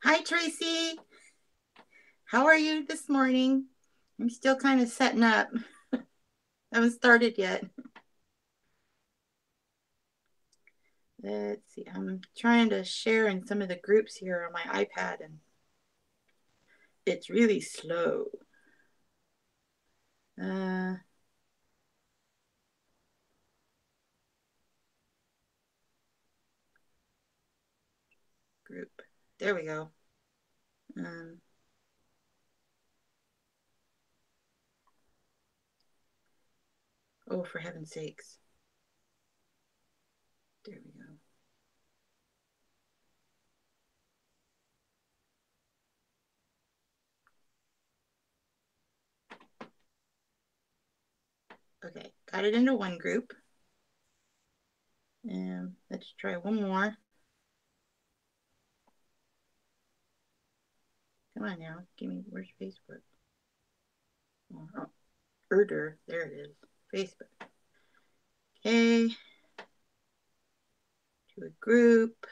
Hi, Tracy. How are you this morning? I'm still kind of setting up. I haven't started yet. Let's see. I'm trying to share in some of the groups here on my iPad, and it's really slow. Uh, Group. There we go. Um, oh, for heaven's sakes. There we go. Okay, got it into one group. And let's try one more. Come on now. Give me, where's Facebook? Oh, Erder. There it is. Facebook. Okay. To a group.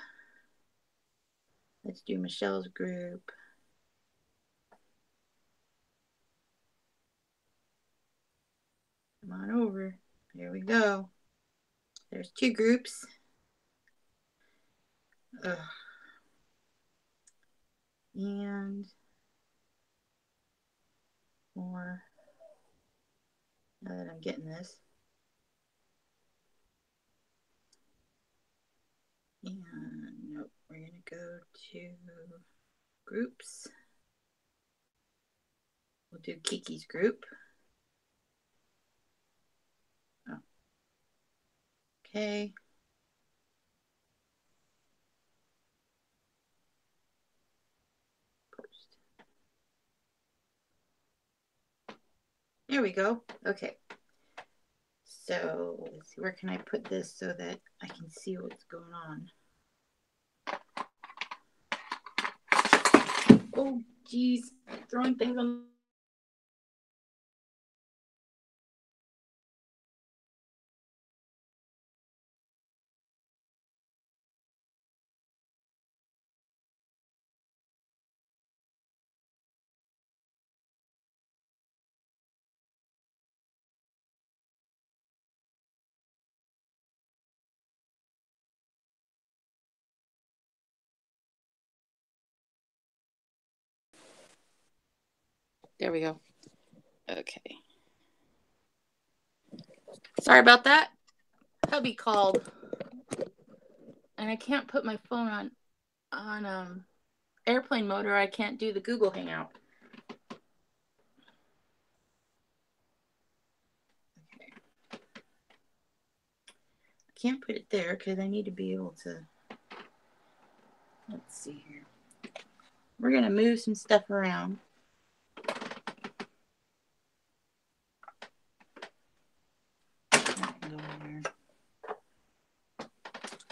Let's do Michelle's group. Come on over. There we go. There's two groups. Ugh. And more. Now that I'm getting this. And nope, we're going to go to groups. We'll do Kiki's group. Oh. Okay. Post. There we go. Okay. So let's see, where can I put this so that I can see what's going on? Oh, geez. Throwing things on. There we go. Okay. Sorry about that. Hubby called, and I can't put my phone on airplane mode, or I can't do the Google Hangout. Okay. I can't put it there because I need to be able to. Let's see here. We're gonna move some stuff around. That can go in there.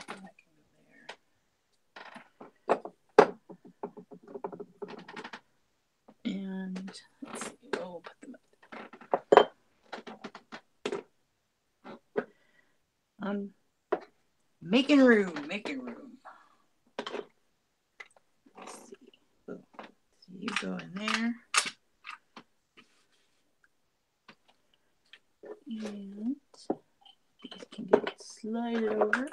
That can go there. And let's see. Oh, put them up. Making room, making room. Let's see. Oh, so you go in there. And these can get slided over.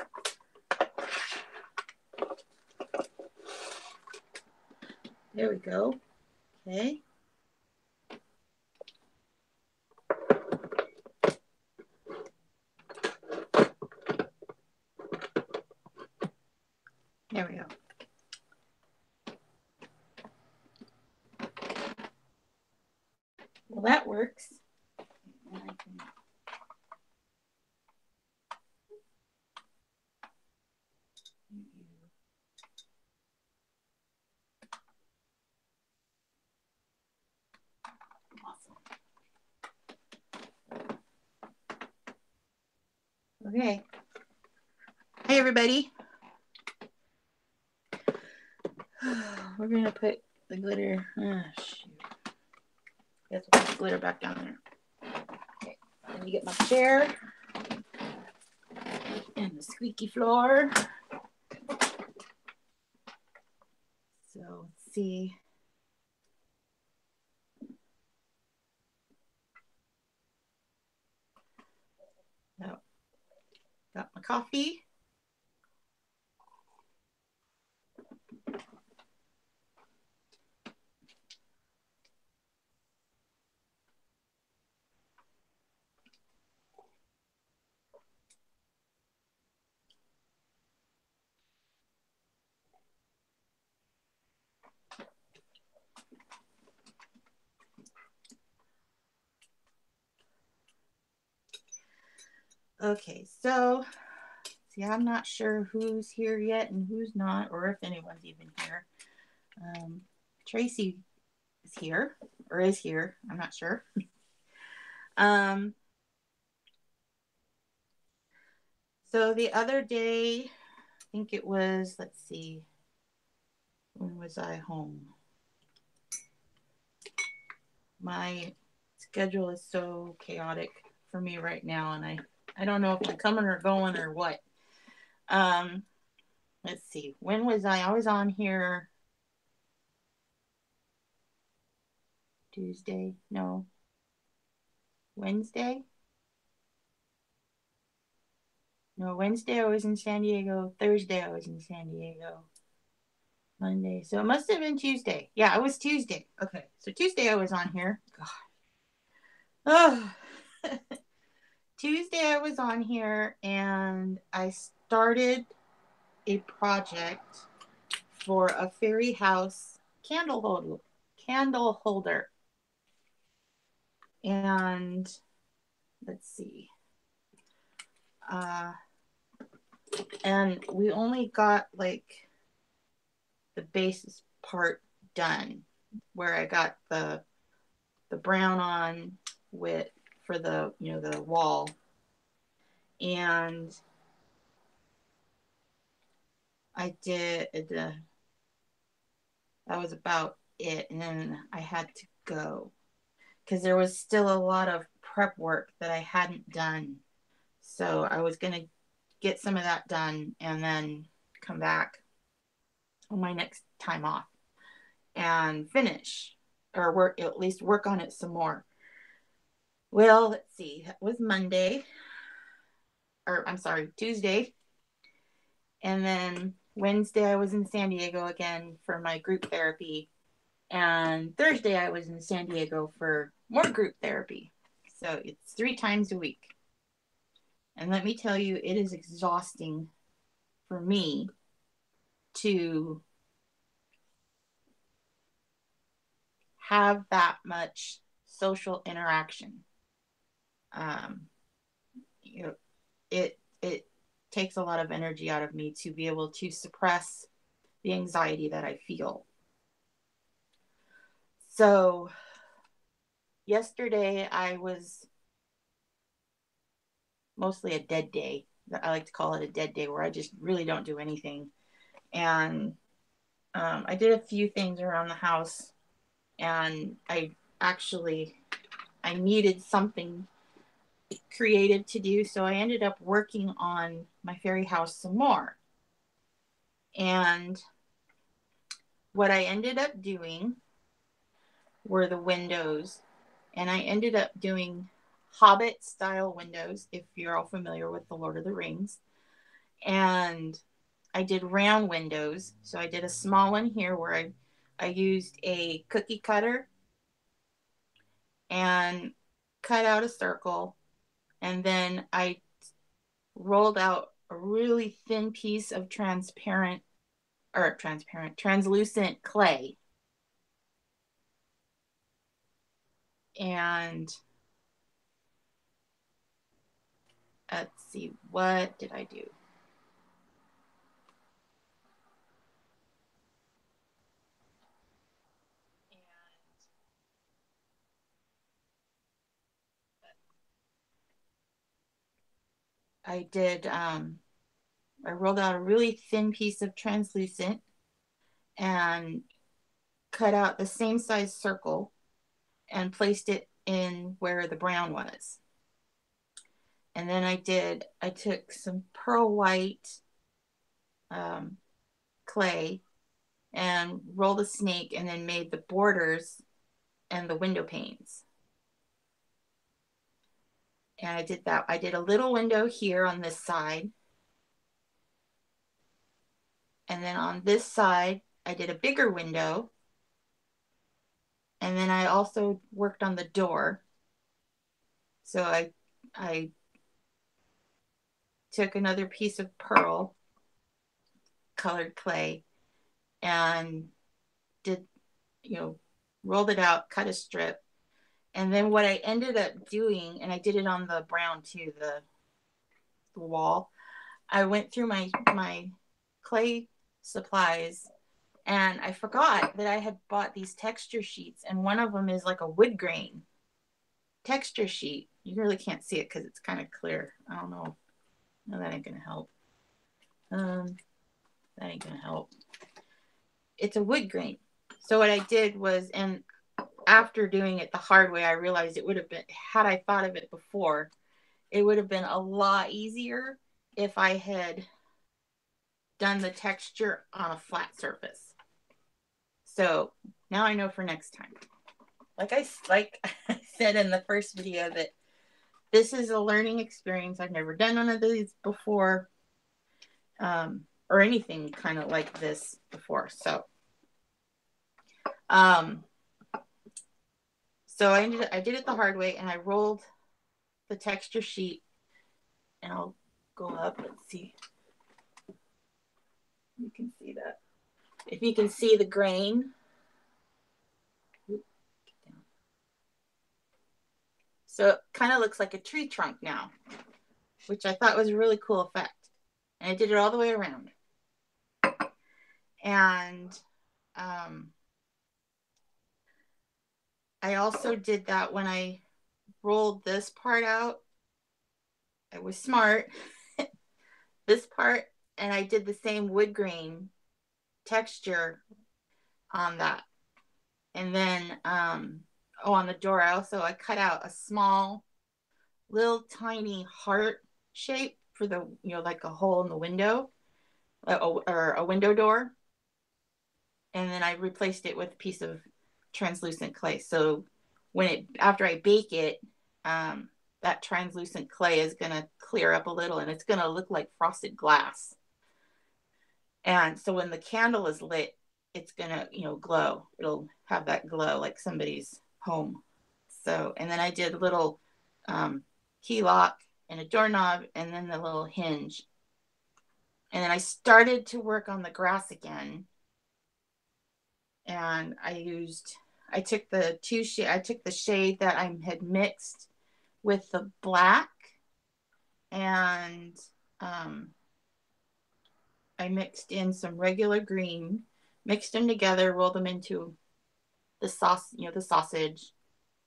There we go. Okay. There we go. Well, that works. Okay. Hi, everybody. We're going to put the glitter. Shoot. Let's put the glitter back down there. Okay. Let me get my chair and the squeaky floor. So let's see. Oh, got my coffee. Okay, so see, I'm not sure who's here yet and who's not, or if anyone's even here. Tracy is here, or is here. I'm not sure. So the other day, I think it was, let's see, when was I home? My schedule is so chaotic for me right now, and I don't know if I'm coming or going or what. Let's see, when was I was on here Tuesday? No. Wednesday? No, Wednesday I was in San Diego. Thursday I was in San Diego. Monday. So it must have been Tuesday. Yeah, it was Tuesday. Okay. So Tuesday I was on here. God. Oh. Tuesday I was on here and I started a project for a fairy house candle holder. And let's see. And we only got like the base part done, where I got the brown on with for the the wall, and I did that was about it, and then I had to go because there was still a lot of prep work that I hadn't done, so I was gonna get some of that done and then come back on my next time off and finish or work, at least work on it some more. Well, let's see, that was Monday, or I'm sorry, Tuesday. And then Wednesday, I was in San Diego again for my group therapy. And Thursday, I was in San Diego for more group therapy. So it's 3 times a week. And let me tell you, it is exhausting for me to have that much social interaction. Um, you know, it takes a lot of energy out of me to be able to suppress the anxiety that I feel. So yesterday I was mostly a dead day. I like to call it a dead day where I just really don't do anything. And I did a few things around the house, and I needed something creative to do, so I ended up working on my fairy house some more. And what I ended up doing were the windows, and I ended up doing Hobbit style windows, if you're all familiar with the Lord of the Rings. And I did round windows. So I did a small one here where I used a cookie cutter and cut out a circle, and then I rolled out a really thin piece of translucent clay. And let's see, what did I do? I did, I rolled out a really thin piece of translucent and cut out the same size circle and placed it in where the brown was. And then I took some pearl white clay and rolled a snake and then made the borders and the window panes. And I did that. I did a little window here on this side. And then on this side, I did a bigger window. And then I also worked on the door. So I took another piece of pearl colored clay and did, rolled it out, cut a strip. And then what I ended up doing, and I did it on the brown too, the wall, I went through my clay supplies and I forgot that I had bought these texture sheets, and one of them is like a wood grain texture sheet. You really can't see it because it's kind of clear. I don't know. No, that ain't gonna help. That ain't gonna help. It's a wood grain. So what I did was, and after doing it the hard way, I realized it would have been, had I thought of it before, it would have been a lot easier if I had done the texture on a flat surface. So now I know for next time. Like I said in the first video, that this is a learning experience. I've never done one of these before, or anything kind of like this before. So I did it the hard way, and I rolled the texture sheet, and I'll go up. Let's see. You can see that. If you can see the grain. So it kind of looks like a tree trunk now, which I thought was a really cool effect. And I did it all the way around. And I also did that when I rolled this part out. I was smart. This part, and I did the same wood grain texture on that. And then, on the door, I cut out a small, little tiny heart shape for the, like a hole in the window, or a window door. And then I replaced it with a piece of translucent clay. So after I bake it, that translucent clay is going to clear up a little, and it's going to look like frosted glass. And so when the candle is lit, it's going to, glow. It'll have that glow like somebody's home. So, and then I did a little key lock and a doorknob, and then the little hinge. And then I started to work on the grass again. And I took the shade that I had mixed with the black, and I mixed in some regular green, mixed them together, rolled them into the sauce, the sausage,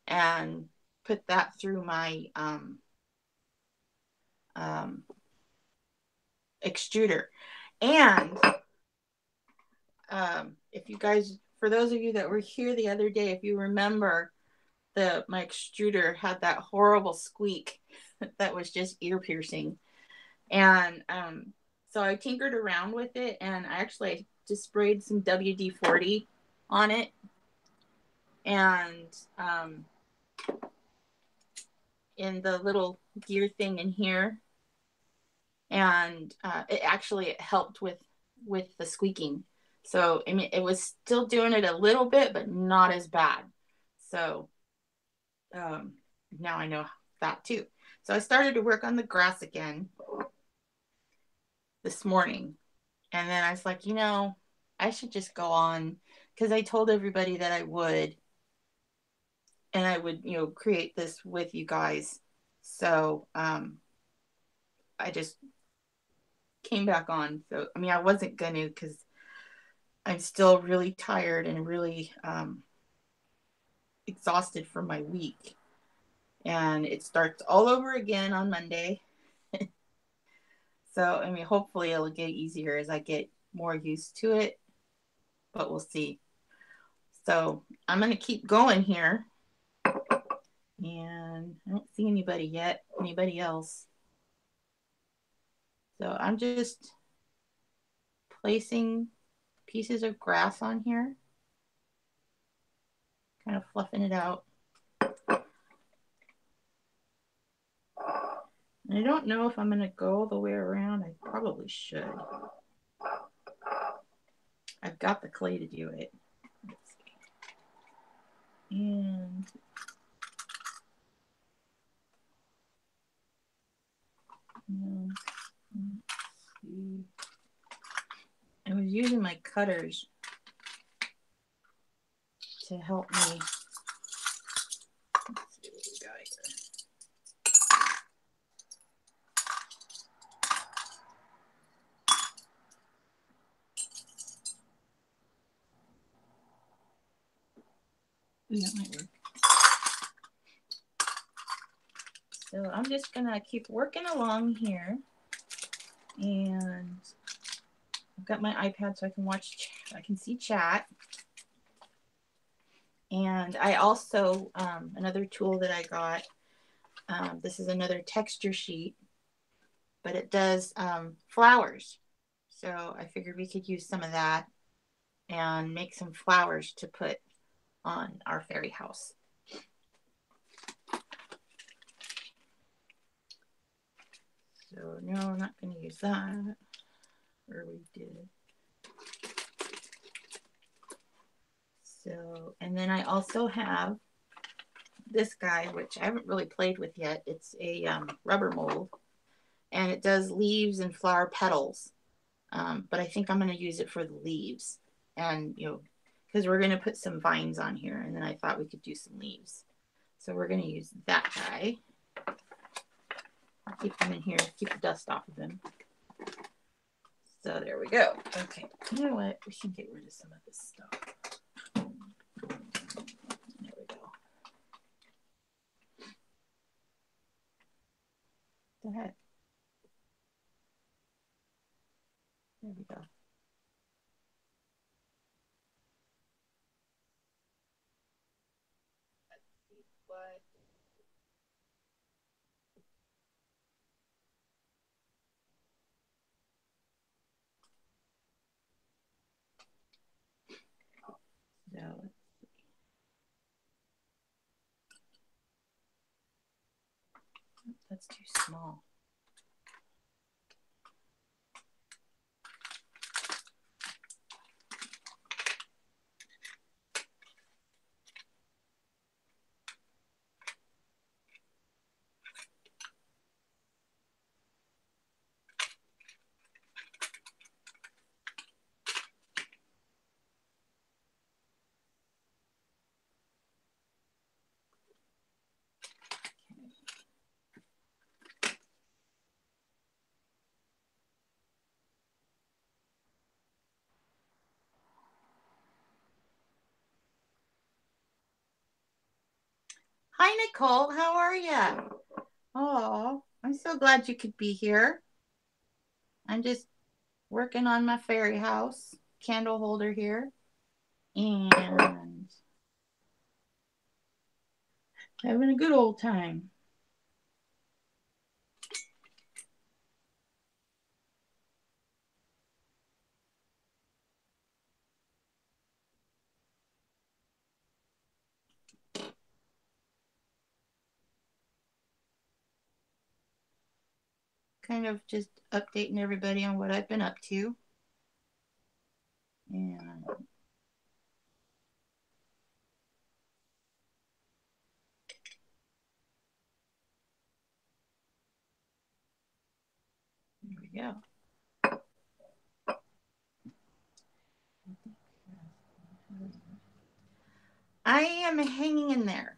and put that through my extruder. And if you guys, for those of you that were here the other day, if you remember, my extruder had that horrible squeak that was just ear piercing. And so I tinkered around with it, and I actually just sprayed some WD-40 on it, and in the little gear thing in here, and it helped with the squeaking. So I mean, it was still doing it a little bit, but not as bad. So now I know that too. So I started to work on the grass again this morning. And then I was like, I should just go on, because I told everybody that I would. And I would, create this with you guys. So I just came back on. So, I mean, I wasn't going to, because I'm still really tired and really exhausted from my week. And it starts all over again on Monday. So, I mean, hopefully it'll get easier as I get more used to it. But we'll see. So I'm going to keep going here. And I don't see anybody yet. Anybody else? So I'm just placing pieces of grass on here. Kind of fluffing it out. And I don't know if I'm going to go all the way around. I probably should. I've got the clay to do it. Let's see. And let's see. I was using my cutters to help me. Let's see what we got here. Ooh, that might work. So I'm just gonna keep working along here, and I've got my iPad so I can watch. I can see chat, and I also another tool that I got. This is another texture sheet, but it does flowers. So I figured we could use some of that and make some flowers to put on our fairy house. So no, I'm not going to use that. Or we did. So, and then I also have this guy, which I haven't really played with yet. It's a rubber mold, and it does leaves and flower petals. But I think I'm going to use it for the leaves, and because we're going to put some vines on here, and then I thought we could do some leaves. So we're going to use that guy. I'll keep him in here, keep the dust off of him. So there we go. Okay, you know what? We should get rid of some of this stuff. There we go. Go ahead. There we go. Let's see what. So let's see. That's too small. Hi, Nicole. How are you? Oh, I'm so glad you could be here. I'm just working on my fairy house candle holder here and having a good old time. Kind of just updating everybody on what I've been up to. And there we go. I am hanging in there.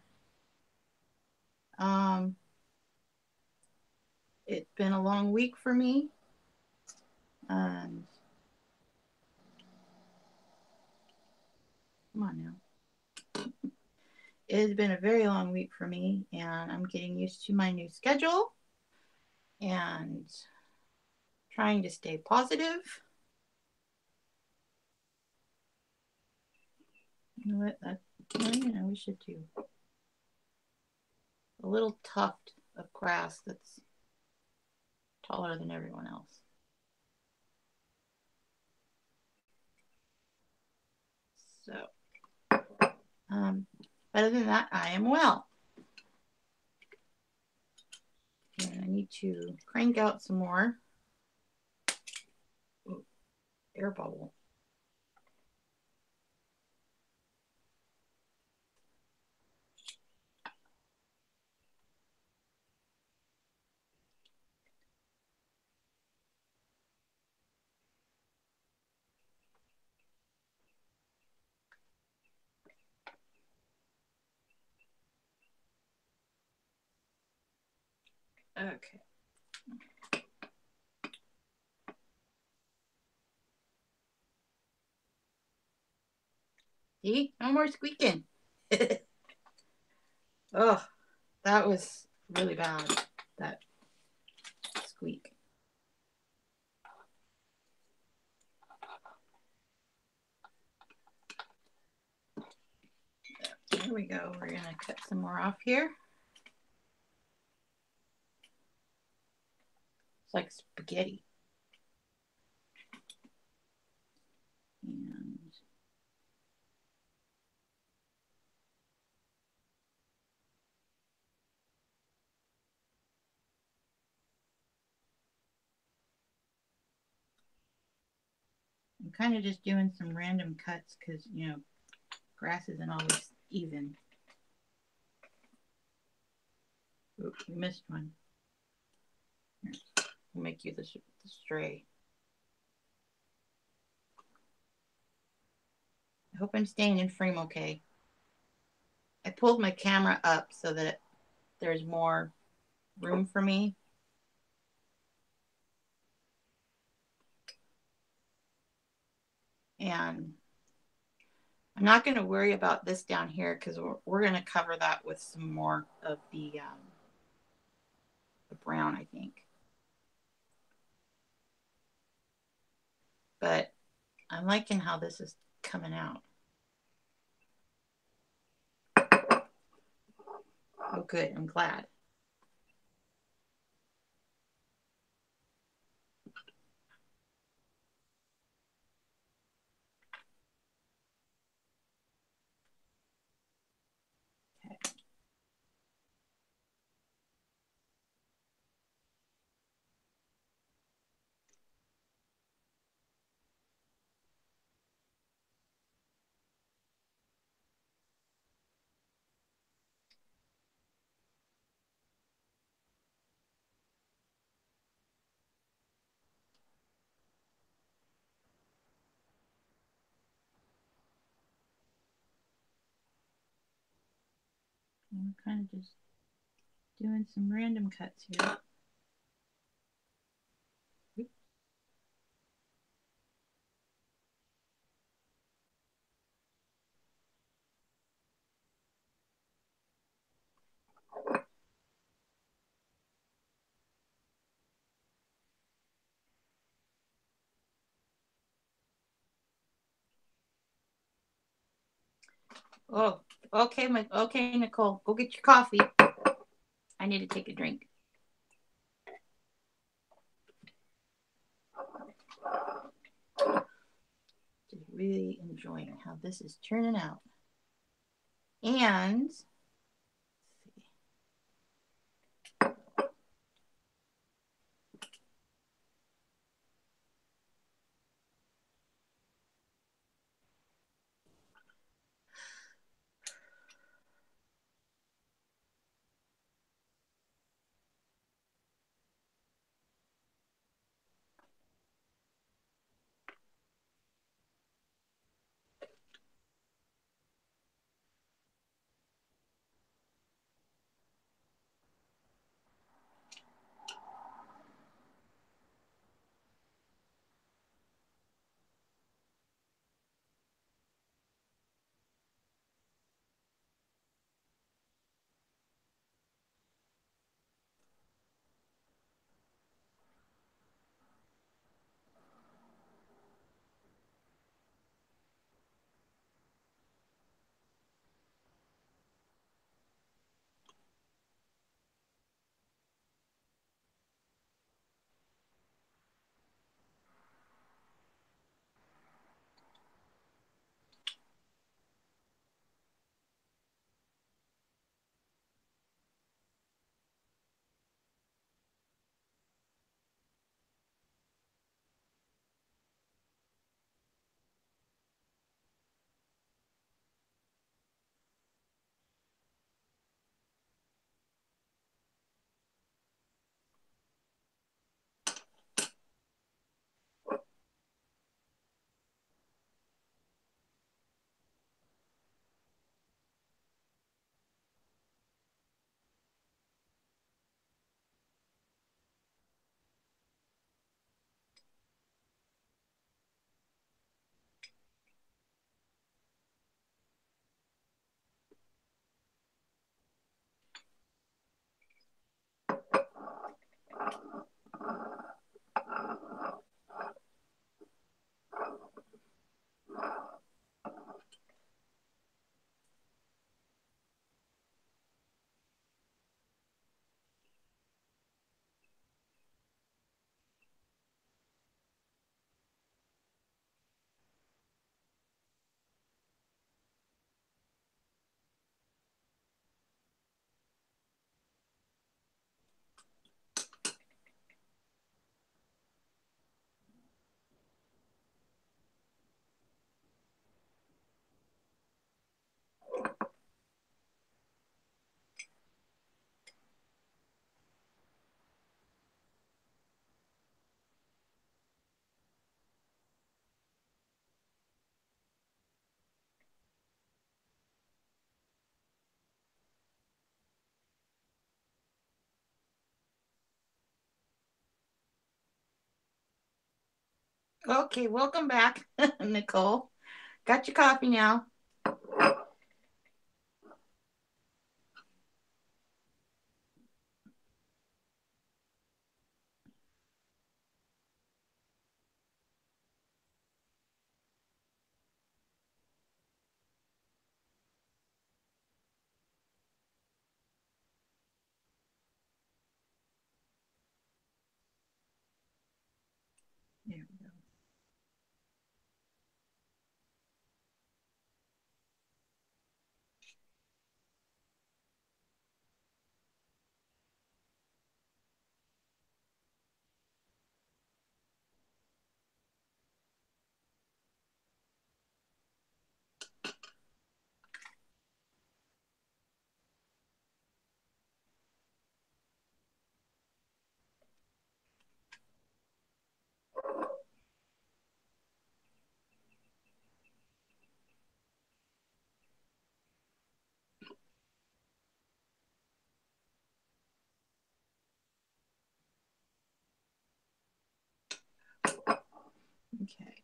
It's been a long week for me. And come on now. It has been a very long week for me, and I'm getting used to my new schedule and trying to stay positive. You know what? We should do a little tuft of grass that's taller than everyone else. So, other than that, I am well. And I need to crank out some more. Ooh, air bubble. Okay. See? No more squeaking. Oh, that was really bad. That squeak. There we go. We're going to cut some more off here. It's like spaghetti. And I'm kind of just doing some random cuts because, you know, grass isn't always even. Oops, we missed one. Here, we'll make you the stray. I hope I'm staying in frame okay. I pulled my camera up so that there's more room for me. And I'm not going to worry about this down here because we're going to cover that with some more of the brown, I think. But I'm liking how this is coming out. Oh, good. I'm glad. Okay. I'm kind of just doing some random cuts here. Oh, okay, okay, Nicole, go get your coffee. I need to take a drink. Just really enjoying how this is turning out. And Okay, welcome back, Nicole. Got your coffee now. There we go. Okay.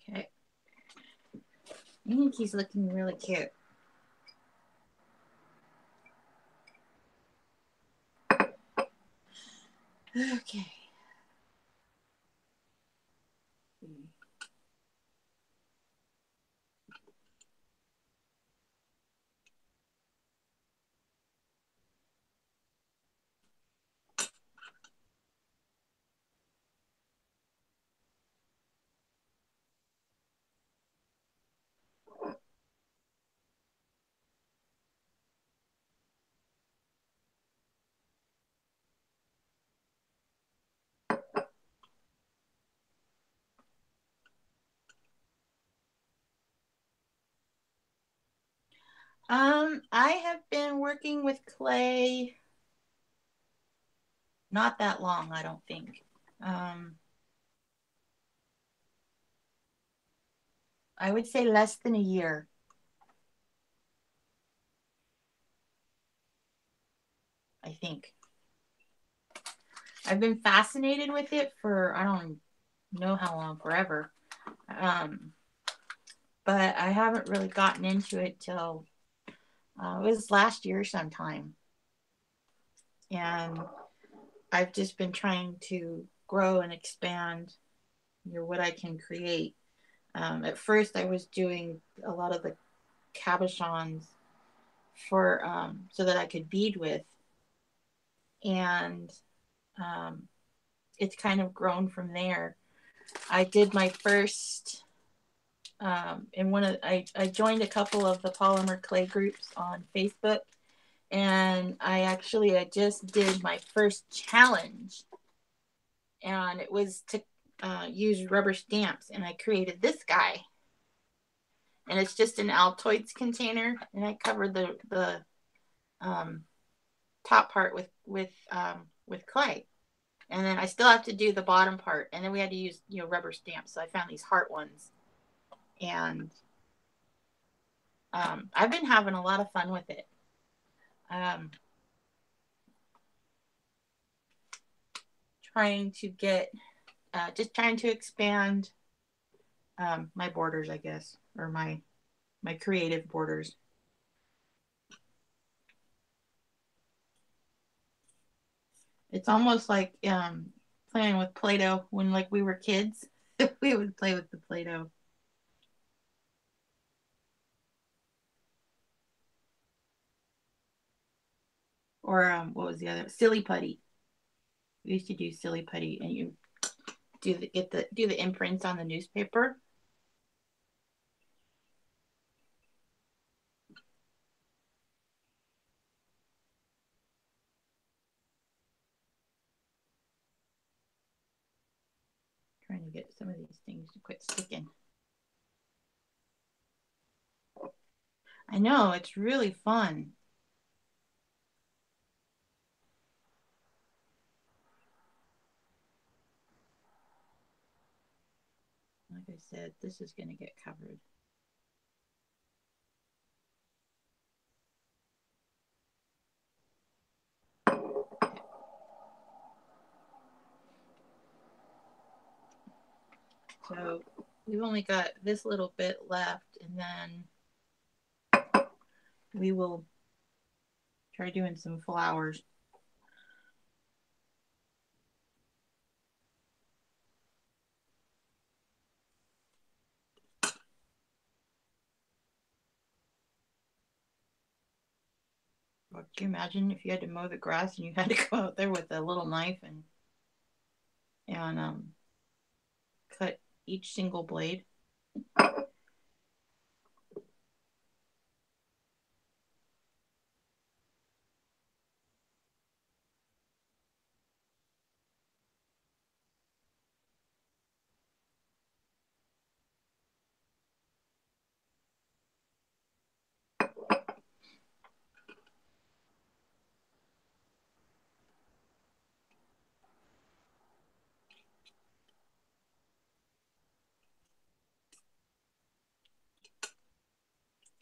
Okay. I think he's looking really cute. Okay. I have been working with clay not that long, I don't think. Um, I would say less than a year, I think. I've been fascinated with it for I don't know how long, forever. Um, but I haven't really gotten into it till it was last year sometime. And I've just been trying to grow and expand, what I can create. At first, I was doing a lot of the cabochons for so that I could bead with, and um, it's kind of grown from there. I did my first in one of I joined a couple of the polymer clay groups on Facebook, and I just did my first challenge, and it was to use rubber stamps, and I created this guy, and it's just an Altoids container, and I covered the um, top part with clay, and then I still have to do the bottom part, and then we had to use rubber stamps. So I found these heart ones, and I've been having a lot of fun with it. Um, trying to get just trying to expand my borders, I guess, or my creative borders. It's almost like playing with Play-Doh when like we were kids. We would play with the Play-Doh. Or what was the other? Silly putty. We used to do silly putty, and you do the imprints on the newspaper. get some of these things to quit sticking. I know, it's really fun. Like I said, this is going to get covered. So we've only got this little bit left, and then we will try doing some flowers. Well, can you imagine if you had to mow the grass and you had to go out there with a little knife and cut each single blade?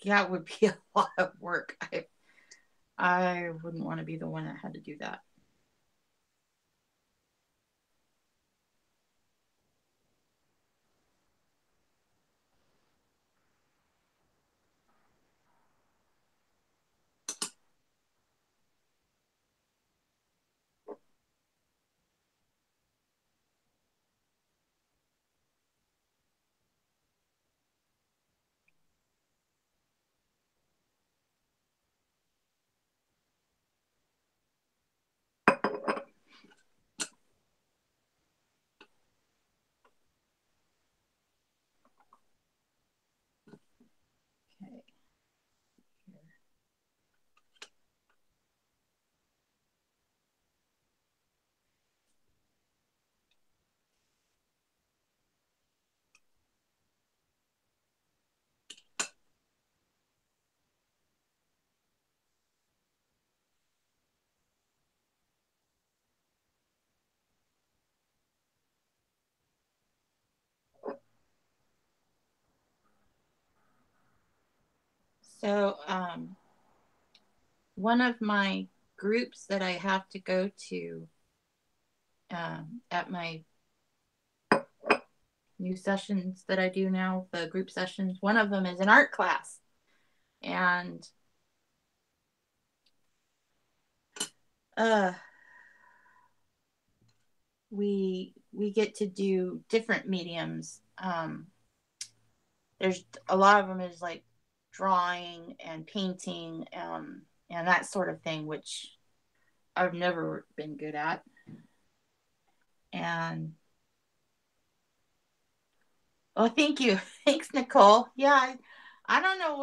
Yeah, it would be a lot of work. I wouldn't want to be the one that had to do that. Okay. So, one of my groups that I have to go to at my new sessions that I do now, the group sessions, one of them is an art class. And we get to do different mediums. There's a lot of them is like drawing and painting and that sort of thing, which I've never been good at. And oh, thank you. Thanks, Nicole. Yeah, I don't know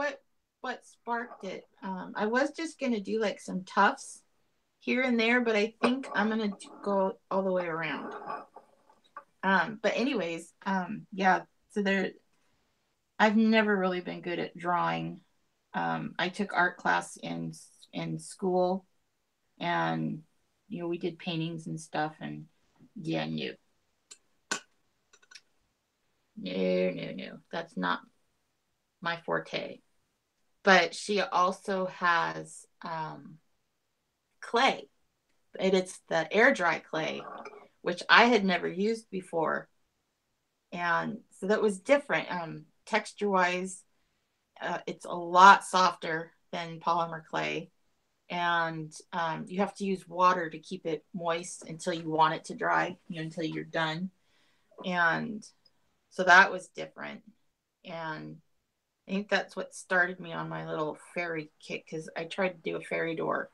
what sparked it. I was just gonna do like some tufts here and there, but I think I'm gonna go all the way around. But anyways, yeah. So there, I've never really been good at drawing. I took art class in school, and we did paintings and stuff, and yeah, no, that's not my forte. But she also has clay. It's the air dry clay, which I had never used before, and so that was different. Texture wise, it's a lot softer than polymer clay, and you have to use water to keep it moist until you want it to dry, until you're done. And so that was different. And I think that's what started me on my little fairy kick, because I tried to do a fairy door.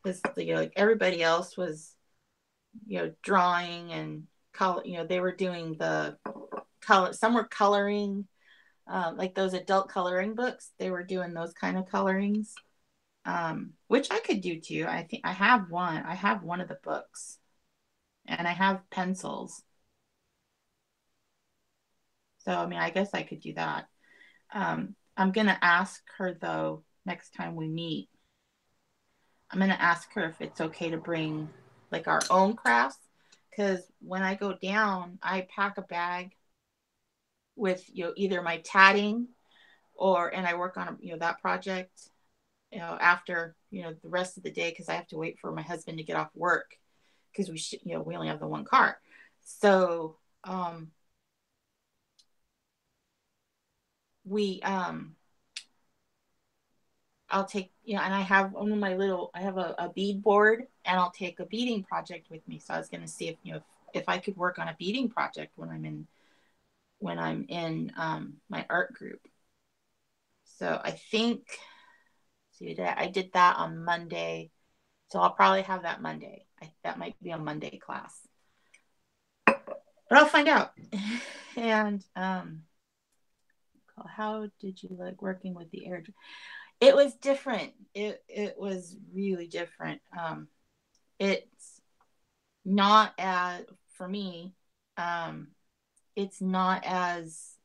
Because like everybody else was, drawing and color. They were doing the color. Some were coloring, like those adult coloring books. They were doing those kind of colorings. which I could do too. I think I have one. I have one of the books, and I have pencils. So I mean, I guess I could do that. I'm gonna ask her though next time we meet. I'm gonna ask her if it's okay to bring like our own crafts, because when I go down, I pack a bag with either my tatting or and I work on that project after the rest of the day because I have to wait for my husband to get off work because we only have the one car. So we I'll take and I have one of my I have a bead board and I'll take a beading project with me. So I was going to see if if I could work on a beading project when I'm in my art group. So I think see I did that on Monday. So I'll probably have that Monday. That might be a Monday class. But I'll find out. And how did you like working with the air? It was different. It was really different. It's not as for me. Um, it's not as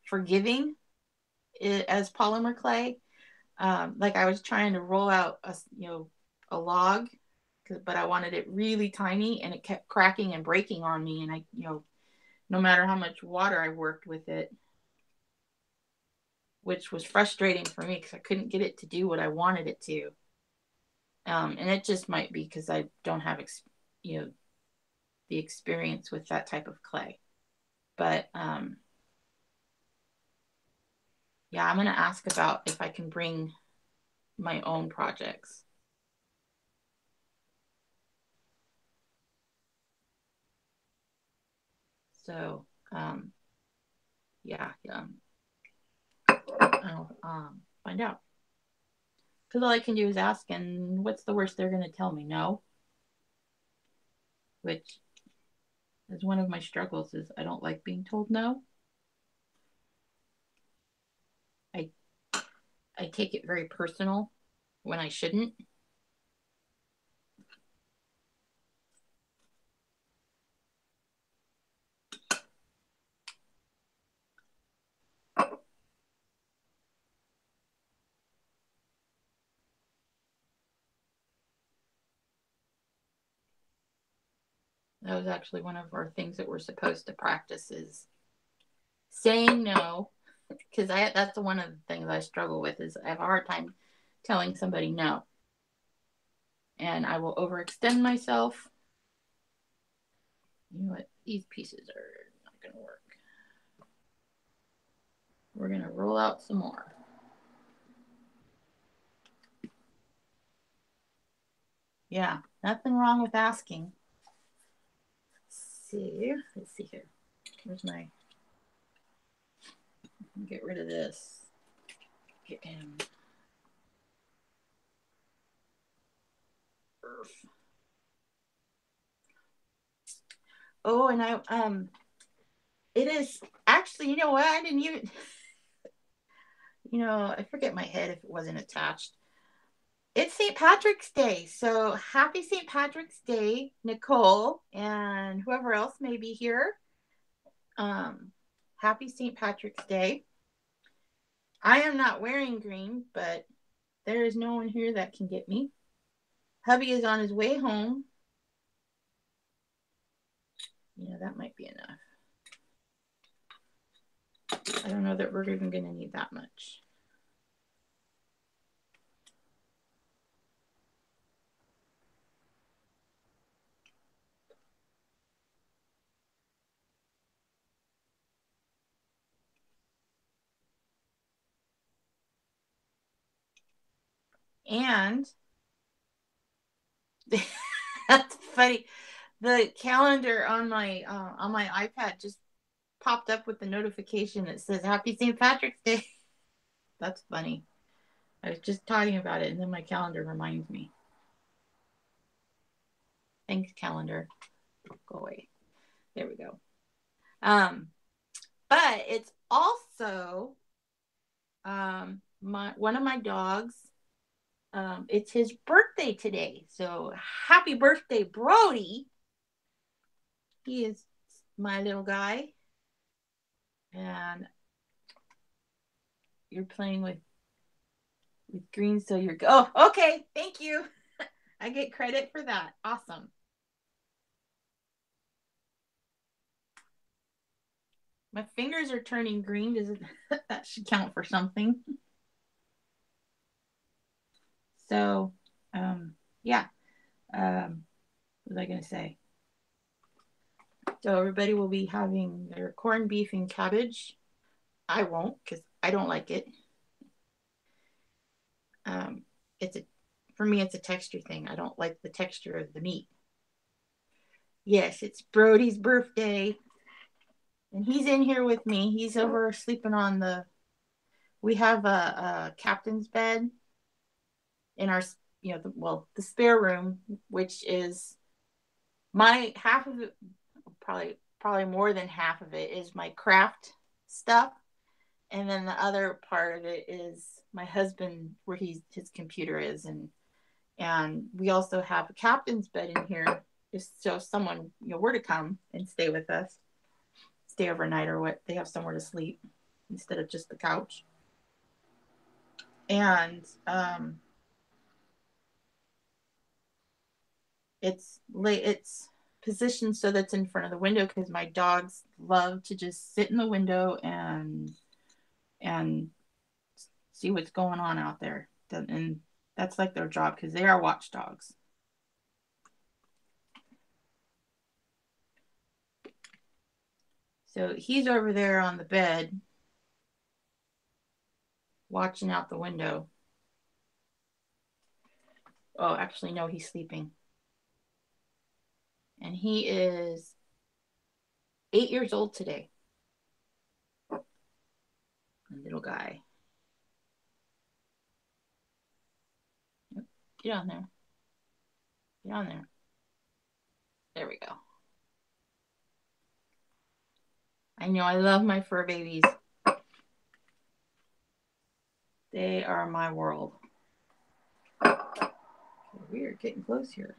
forgiving as polymer clay. Like I was trying to roll out a log, but I wanted it really tiny, and it kept cracking and breaking on me. And I no matter how much water I worked with it, which was frustrating for me because I couldn't get it to do what I wanted it to. And it just might be because I don't have the experience with that type of clay. But yeah, I'm gonna ask about if I can bring my own projects. So yeah, I'll find out. Because all I can do is ask, and what's the worst they're going to tell me? No, which is one of my struggles. Is I don't like being told no. I I take it very personal when I shouldn't. That was actually one of our things that we're supposed to practice is saying no, because that's one of the things I struggle with is I have a hard time telling somebody no, and I will overextend myself. You know what? These pieces are not going to work. We're going to roll out some more. Yeah, nothing wrong with asking. Let's see here. Where's my? Get rid of this. Get him. Oh, and it is actually. You know what? I didn't even. I forget my head if it wasn't attached. It's St. Patrick's Day, so happy St. Patrick's Day, Nicole, and whoever else may be here. Happy St. Patrick's Day. I am not wearing green, but there is no one here that can get me. Hubby is on his way home. That might be enough. I don't know that we're even going to need that much. And that's funny. The calendar on my iPad just popped up with the notification that says Happy St. Patrick's Day. That's funny. I was just talking about it, and then my calendar reminds me. Thanks, calendar. Go away. There we go. But it's also one of my dogs, it's his birthday today. So happy birthday, Brody. He is my little guy. And you're playing with green, so you're oh, okay, thank you. I get credit for that. Awesome. My fingers are turning green. Does it that should count for something? So, yeah. What was I gonna say? So everybody will be having their corned beef and cabbage. I won't because I don't like it. Um, it's a for me it's a texture thing. I don't like the texture of the meat. Yes, it's Brody's birthday, and he's in here with me. He's over sleeping on the. We have a captain's bed in our, the spare room, which is my half of it, probably more than half of it is my craft stuff, and then the other part of it is my husband where his computer is, and we also have a captain's bed in here just so if someone were to come and stay with us, stay overnight or what, they have somewhere to sleep instead of just the couch. And it's positioned so that's in front of the window because my dogs love to just sit in the window and see what's going on out there. And that's like their job because they are watchdogs. So he's over there on the bed watching out the window. Oh, actually, no, he's sleeping. And he is 8 years old today. Little guy. Get on there. Get on there. There we go. I know I love my fur babies. They are my world. We're getting close here.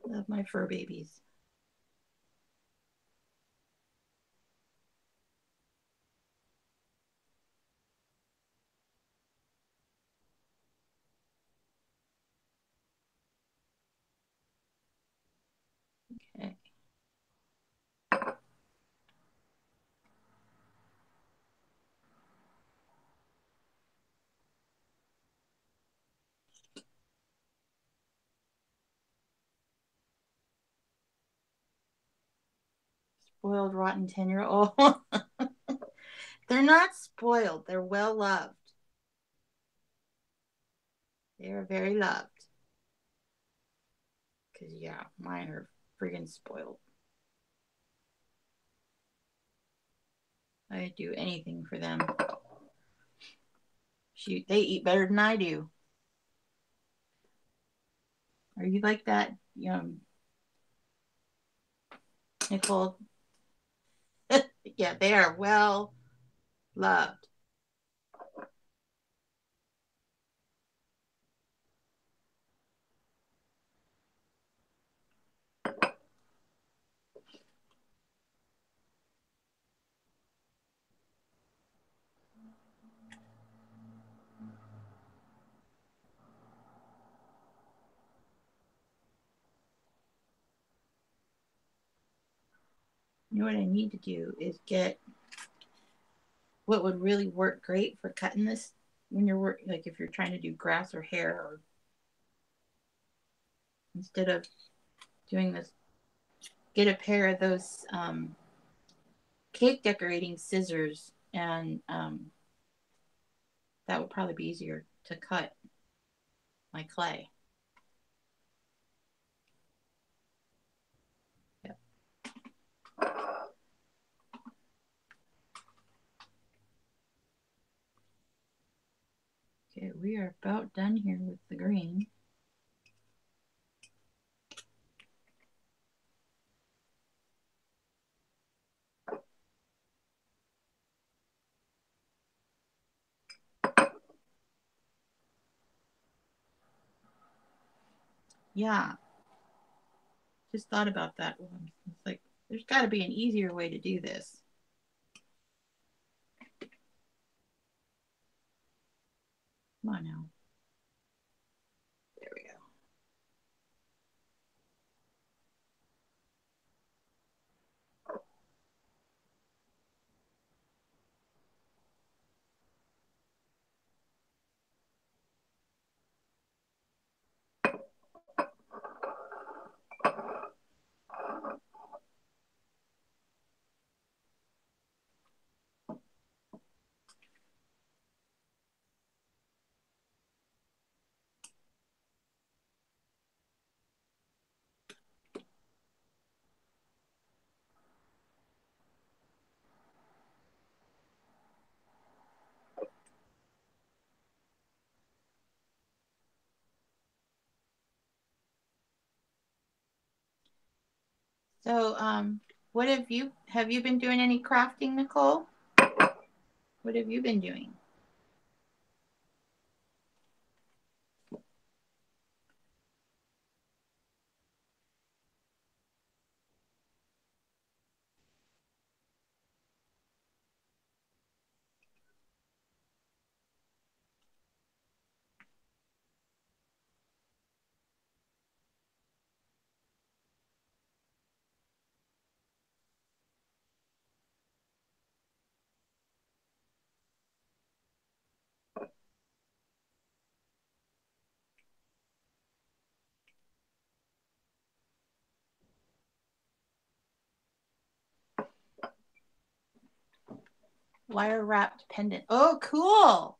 Love my fur babies. Okay. Spoiled, rotten 10-year-old. They're not spoiled. They're well loved. They are very loved. Because, yeah, mine are friggin' spoiled. I'd do anything for them. Shoot, they eat better than I do. Are you like that, Nicole? Yeah, they are well loved. You know what I need to do is get what would really work great for cutting this when you're working, like if you're trying to do grass or hair, or instead of doing this, get a pair of those cake decorating scissors, and that would probably be easier to cut my clay. Okay, we are about done here with the green. Yeah, just thought about that one. It's like, there's got to be an easier way to do this. Come on now. There we go. So, what have you been doing any crafting, Nicole? What have you been doing? Wire wrapped pendant. Oh, cool.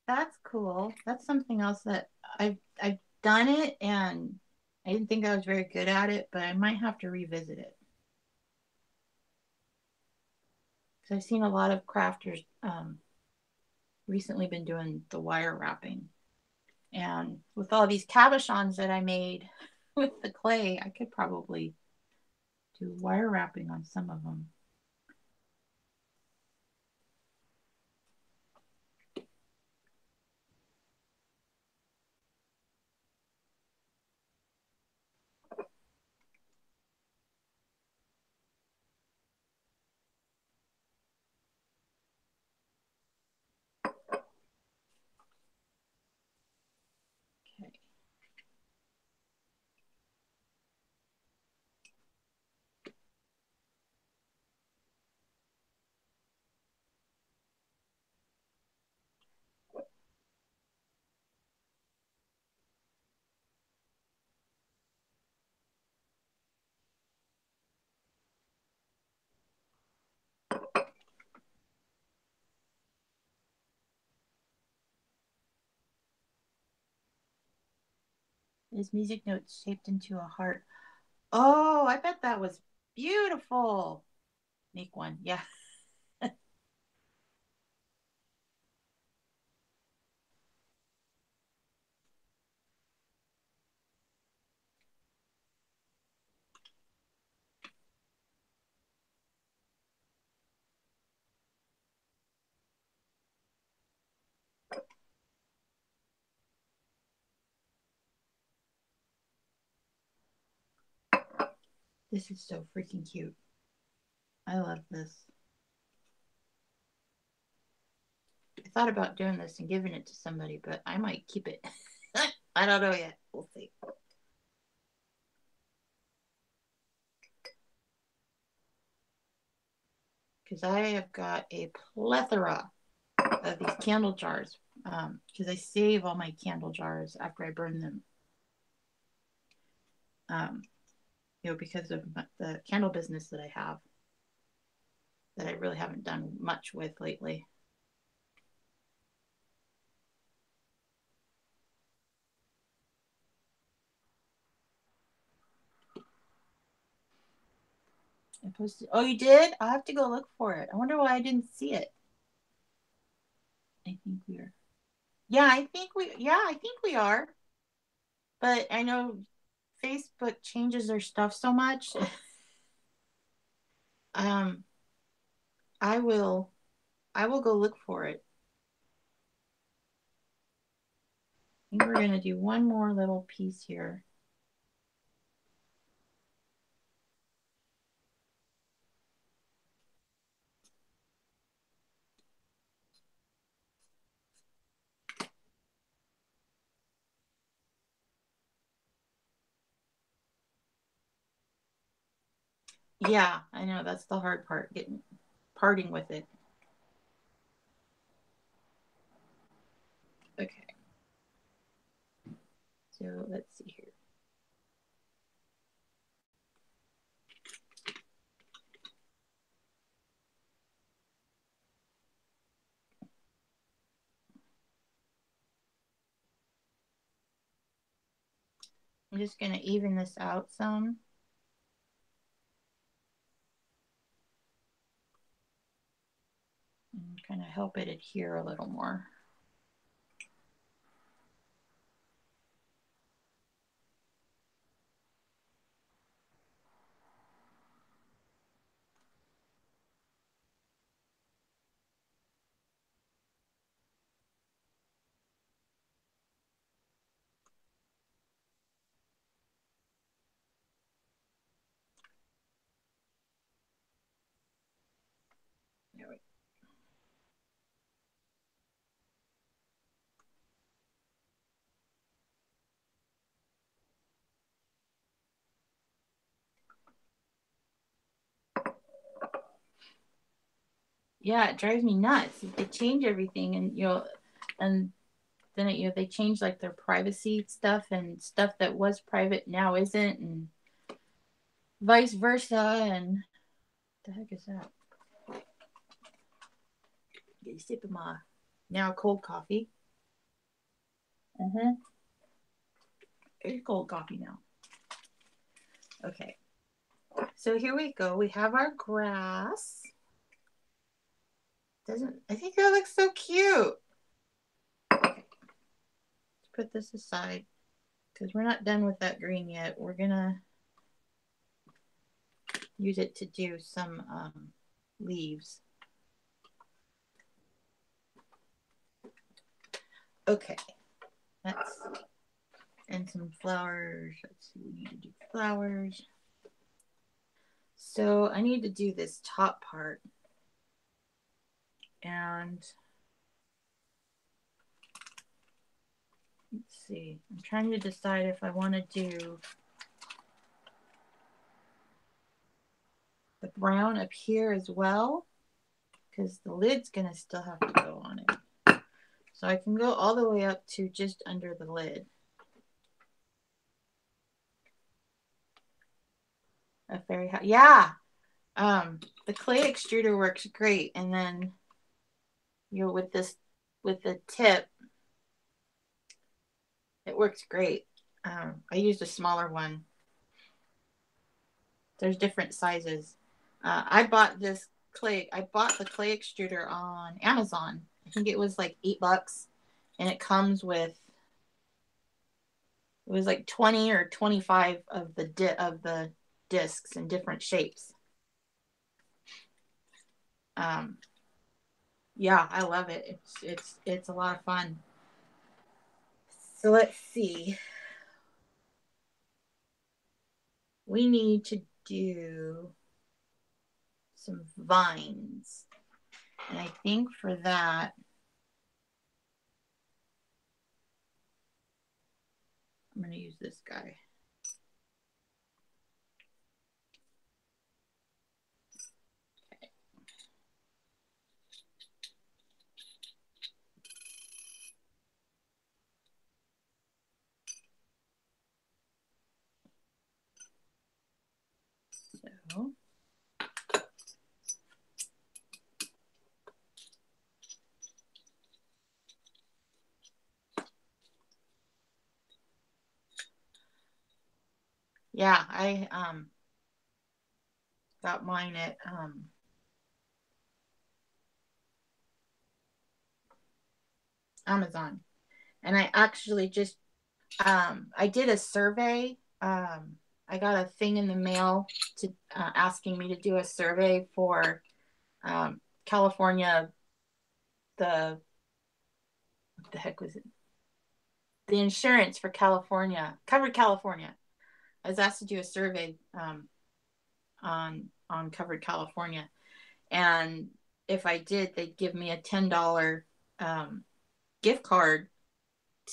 That's cool. That's something else that I've done it, and I didn't think I was very good at it, but I might have to revisit it because I've seen a lot of crafters recently been doing the wire wrapping, and with all these cabochons that I made with the clay, I could probably do wire wrapping on some of them. Okay. His music notes shaped into a heart. Oh, I bet that was beautiful. Make one. Yeah. This is so freaking cute. I love this. I thought about doing this and giving it to somebody, but I might keep it. I don't know yet. We'll see. Because I have got a plethora of these candle jars. Because I save all my candle jars after I burn them. Um, because of the candle business that I have, that I really haven't done much with lately. I posted. Oh, you did? I'll have to go look for it. I wonder why I didn't see it. I think we are. Yeah, I think we are. But I know Facebook changes their stuff so much. um, I will I will go look for it. I think we're gonna do one more little piece here. Yeah, I know that's the hard part, getting parting with it. Okay, so let's see here. I'm just gonna even this out some. And kind of help it adhere a little more. There we Yeah, it drives me nuts. They change everything, and and then they change like their privacy stuff, and stuff that was private now isn't, and vice versa. And what the heck is that? Get a sip of my now cold coffee. Mm-hmm. It's cold coffee now. Okay, so here we go. We have our grass. Doesn't I think that looks so cute. Okay, let's put this aside because we're not done with that green yet. We're gonna use it to do some leaves. Okay, that's and some flowers. Let's see, we need to do flowers. So I need to do this top part, and let's see. I'm trying to decide if I want to do the brown up here as well, because the lid's gonna still have to go on it. So I can go all the way up to just under the lid. A fairy house. Yeah. The clay extruder works great, and then with this with the tip, it works great. I used a smaller one. There's different sizes. I bought this clay. I bought the clay extruder on Amazon. I think it was like $8, and it comes with it was like 20 or 25 of the discs in different shapes. Um, yeah, I love it. It's a lot of fun. So let's see. We need to do some vines. And I think for that, I'm going to use this guy. So, yeah, I got mine at Amazon. And I actually just I did a survey. I got a thing in the mail to asking me to do a survey for California. What the heck was it? The insurance for California, Covered California. I was asked to do a survey on Covered California, and if I did, they'd give me a $10 gift card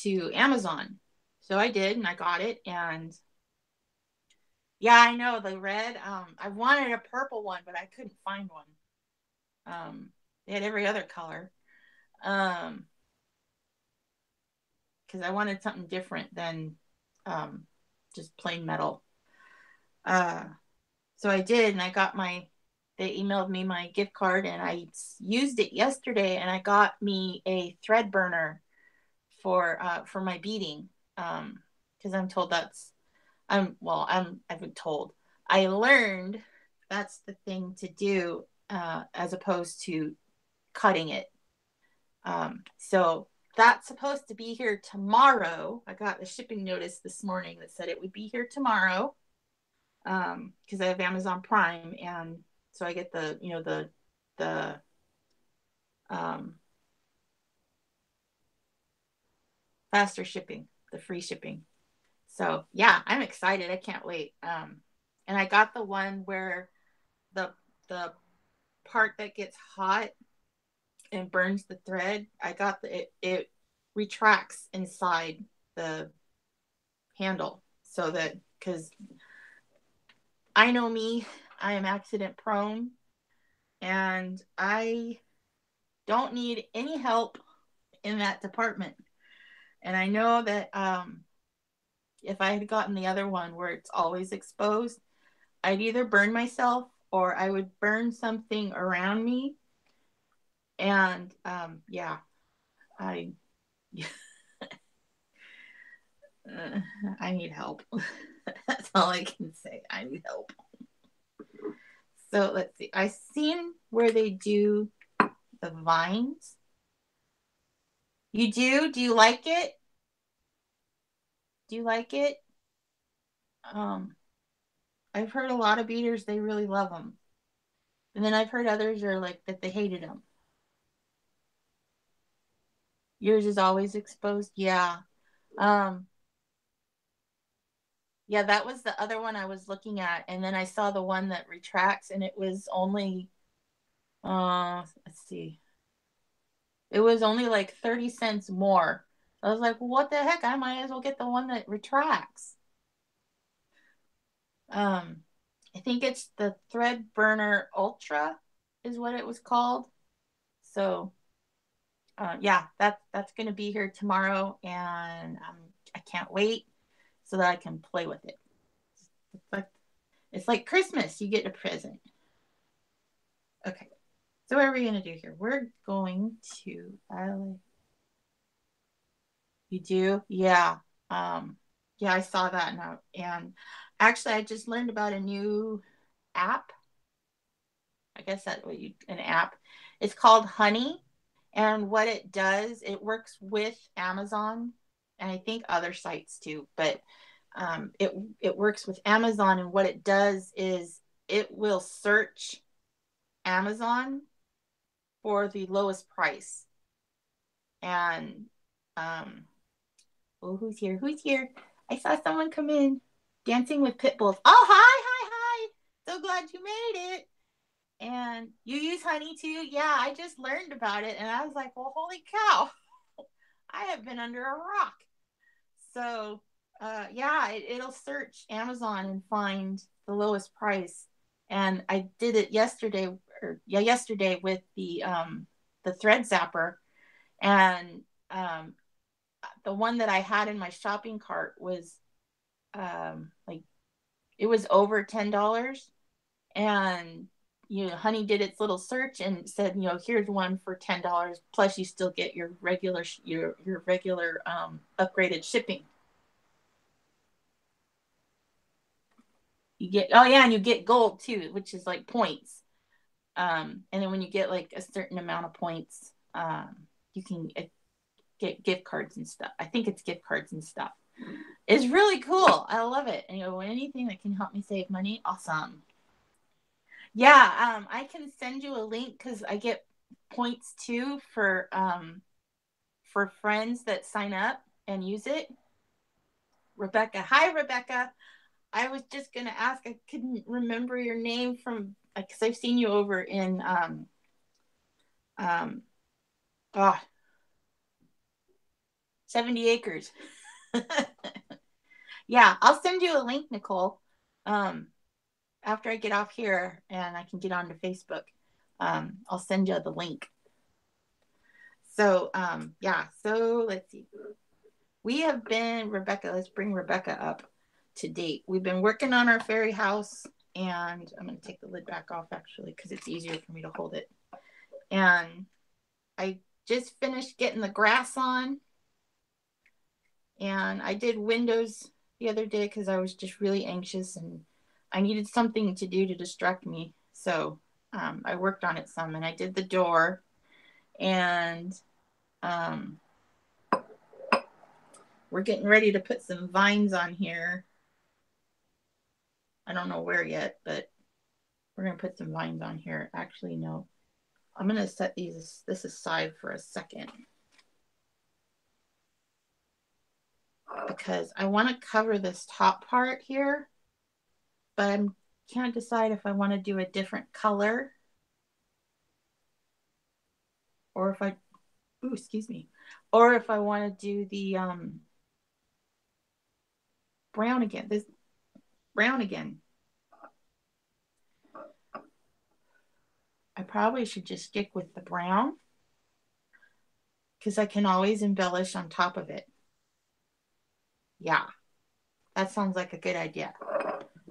to Amazon. So I did, and I got it. And yeah, I know the red. I wanted a purple one, but I couldn't find one. They had every other color. Because I wanted something different than just plain metal. So I did, and I got they emailed me my gift card, and I used it yesterday, and I got me a thread burner for my beading. Because I'm told I've been told. I learned that's the thing to do as opposed to cutting it. So that's supposed to be here tomorrow. I got the shipping notice this morning that said it would be here tomorrow because I have Amazon Prime, and so I get the faster shipping, the free shipping. So yeah, I'm excited. I can't wait. And I got the one where the the part that gets hot and burns the thread. I got it retracts inside the handle so that because I know me, I am accident prone, and I don't need any help in that department. And I know that if I had gotten the other one where it's always exposed, I'd either burn myself or I would burn something around me. And yeah, I I need help. That's all I can say. I need help. So let's see. I've seen where they do the vines. You do? Do you like it? Do you like it? Um, I've heard a lot of beaters, they really love them. And then I've heard others are like that they hated them. Yours is always exposed. Yeah. Um, yeah, that was the other one I was looking at. And then I saw the one that retracts and it was only let's see. It was only like 30 cents more. I was like, well, what the heck? I might as well get the one that retracts. Um, I think it's the Thread Burner Ultra is what it was called. So yeah, that's going to be here tomorrow, and I can't wait so that I can play with it. It's like Christmas. You get a present. Okay, so what are we going to do here? We're going to. You do? Yeah. Yeah, I saw that now, and actually, I just learned about a new app. I guess that's what you an app. It's called Honey, and what it does, it works with Amazon and I think other sites too, but it works with Amazon, and what it does is it will search Amazon for the lowest price. And oh, who's here? Who's here? I saw someone come in dancing with pit bulls. Oh, hi, hi, hi! So glad you made it. And you use honey too? Yeah, I just learned about it and I was like, well, holy cow. I have been under a rock. So, yeah, it'll search Amazon and find the lowest price. And I did it yesterday with the thread zapper. And the one that I had in my shopping cart was like it was over $10, and Honey did its little search and said, here's one for $10 plus you still get your regular upgraded shipping. You get, oh yeah, and you get gold too, which is like points. And then when you get like a certain amount of points, you can get gift cards and stuff. I think it's gift cards and stuff. It's really cool. I love it. And anything that can help me save money, awesome. Yeah, I can send you a link because I get points too for friends that sign up and use it. Rebecca. Hi, Rebecca. I was just gonna ask. I couldn't remember your name from because I've seen you over in oh, 70 acres. Yeah, I'll send you a link, Nicole. After I get off here and I can get onto Facebook, I'll send you the link. So yeah, so let's see. We have been, Rebecca, let's bring Rebecca up to date. We've been working on our fairy house, and I'm going to take the lid back off actually because it's easier for me to hold it. And I just finished getting the grass on, and I did windows the other day because I was just really anxious and I needed something to do to distract me. So I worked on it some, and I did the door, and we're getting ready to put some vines on here. I don't know where yet, but we're going to put some vines on here. Actually, no. I'm going to set this aside for a second because I want to cover this top part here, but I can't decide if I want to do a different color or if I, ooh, excuse me, or if I want to do the brown again. This brown again. I probably should just stick with the brown because I can always embellish on top of it. Yeah, that sounds like a good idea.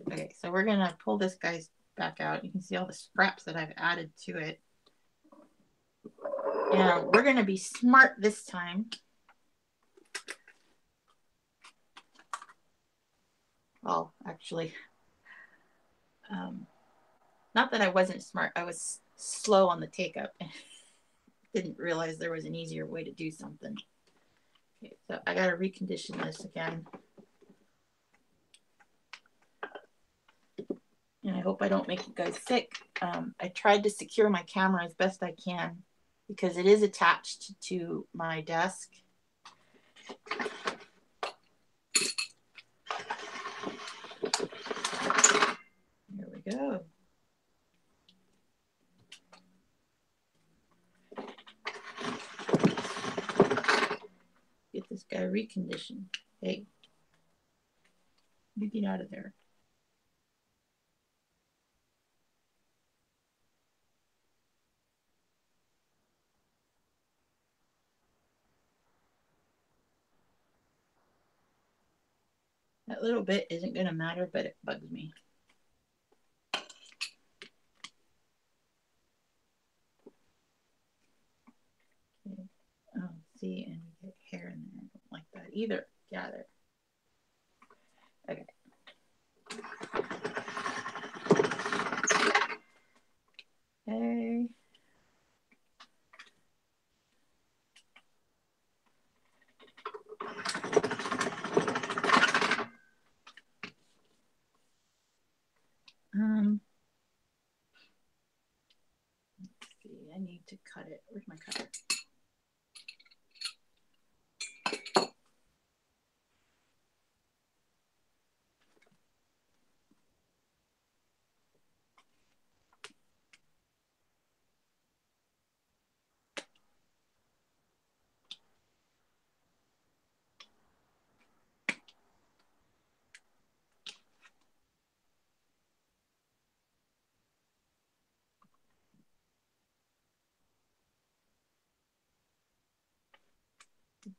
Okay, so we're going to pull this guy's back out. You can see all the scraps that I've added to it. And we're going to be smart this time. Well, actually, not that I wasn't smart. I was slow on the take up. Didn't realize there was an easier way to do something. Okay, so I got to recondition this again. And I hope I don't make you guys sick. I tried to secure my camera as best I can because it is attached to my desk. Here we go. Get this guy reconditioned. Hey, you get out of there. That little bit isn't going to matter, but it bugs me. Okay. Oh, see, and you get hair in there. I don't like that either. Gather. Okay. Okay. Let's see. I need to cut it. Where's my cutter?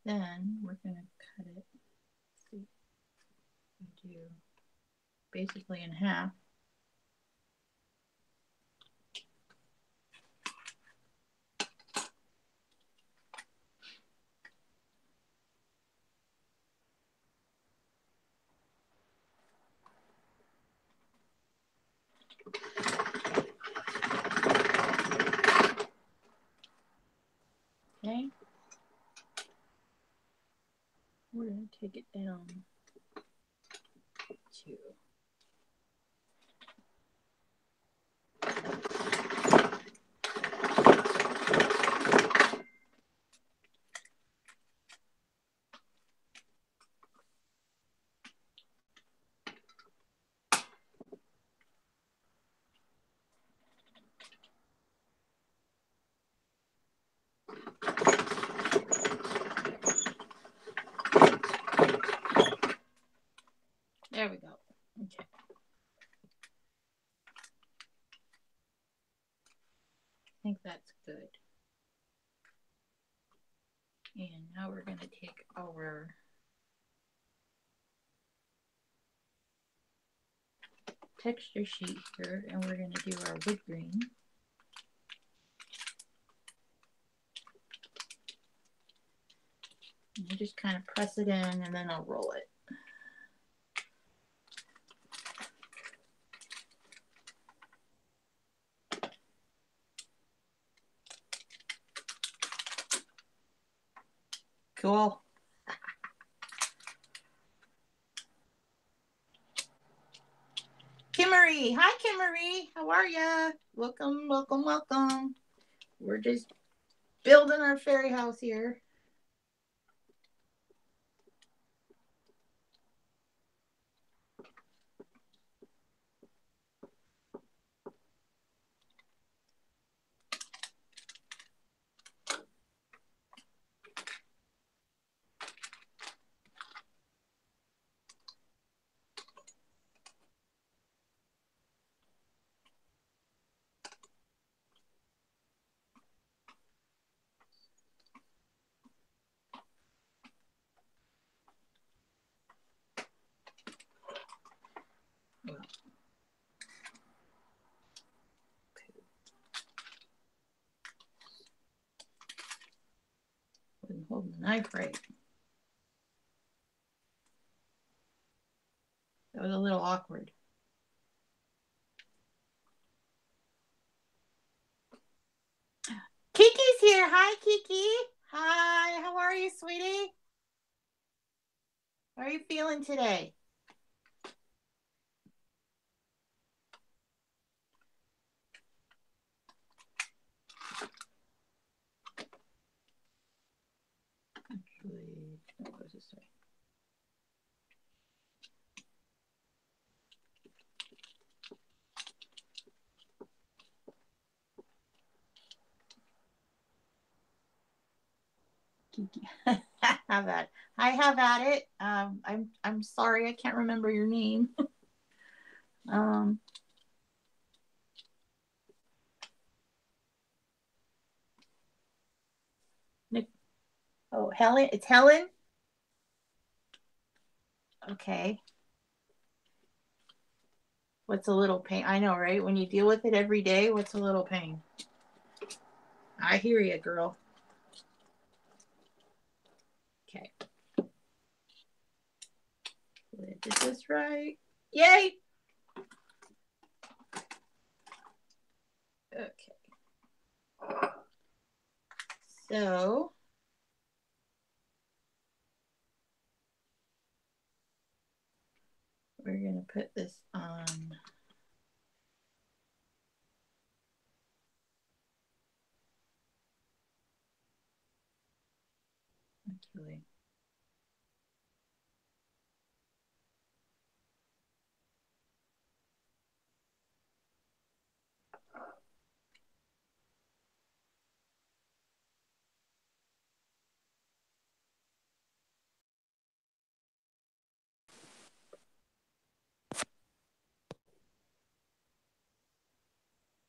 Then we're going to cut it. Let's see. Do basically in half. Okay. take it down to there we go. Okay. I think that's good. And now we're going to take our texture sheet here and we're going to do our wood grain. And you just kind of press it in and then I'll roll it. Cool. Kimmery. Hi, Kimmery. How are ya? Welcome, welcome, welcome. We're just building our fairy house here. Wasn't holding the knife right. That was a little awkward. Kiki's here. Hi, Kiki. Hi. How are you, sweetie? How are you feeling today? Actually, no, what does it say? Kiki. Have at it. I have at it. I'm sorry, I can't remember your name. Nick. Oh, Helen. It's Helen. Okay. What's a little pain? I know, right? When you deal with it every day, what's a little pain? I hear you, girl. Okay. Did this right? Yay! Okay. So we're going to put this on. Actually.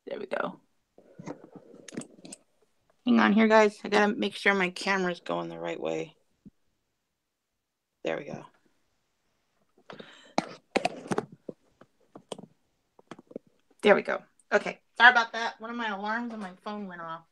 There we go. Hang on here, guys. I gotta make sure my camera's going the right way. There we go. There we go. Okay. Sorry about that. One of my alarms on my phone went off.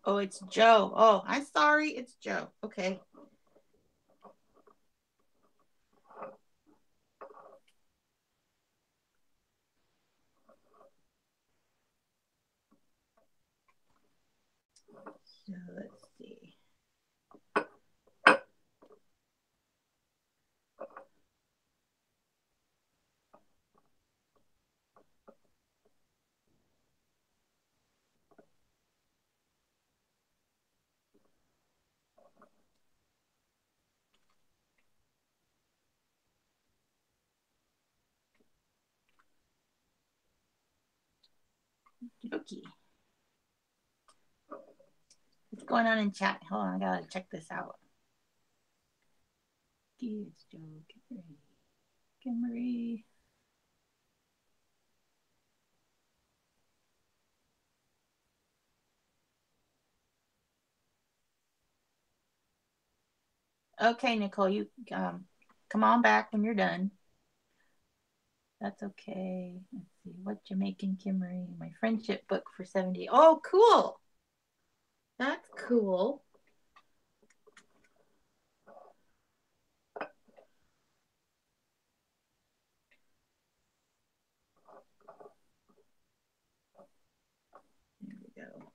Oh, it's Joe. Oh, I'm sorry. It's Joe. Okay. So let's see. Okay. What's going on in chat? Hold on, I gotta check this out. It's Joe. Kimberly. Kimberly. Okay, Nicole, you come on back when you're done. That's okay. Let's see. What Jamaican Kimmery? My friendship book for 70. Oh, cool. That's cool. There we go.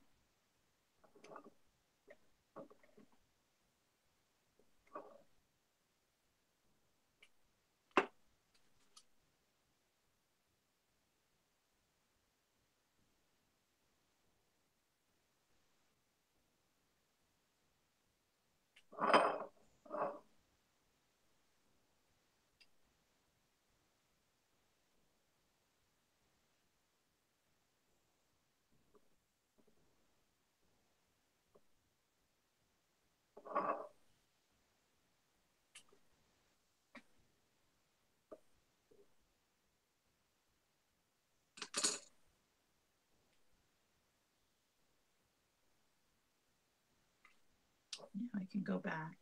Now I can go back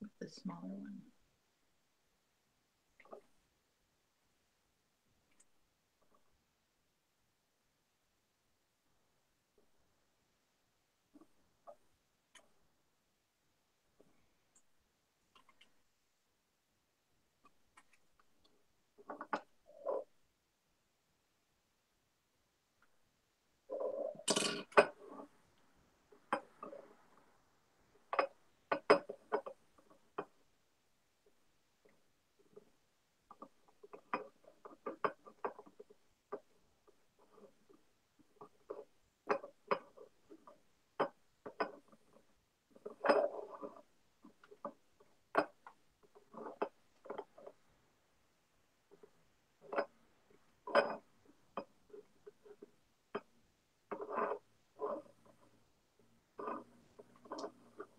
with the smaller one.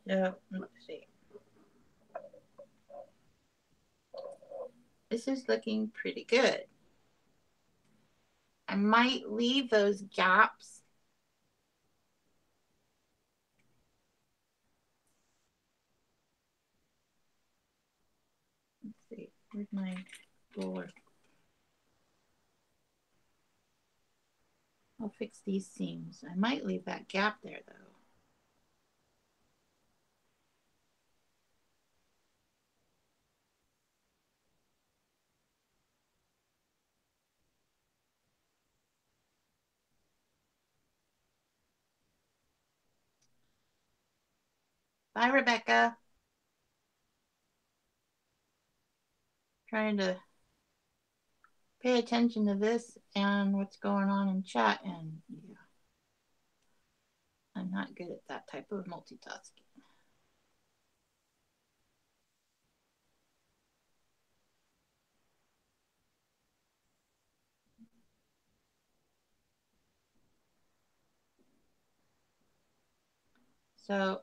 So let's see. This is looking pretty good. I might leave those gaps. Let's see. Where's my roller? I'll fix these seams. I might leave that gap there though. Bye, Rebecca. Trying to pay attention to this and what's going on in chat, and yeah, I'm not good at that type of multitasking. So,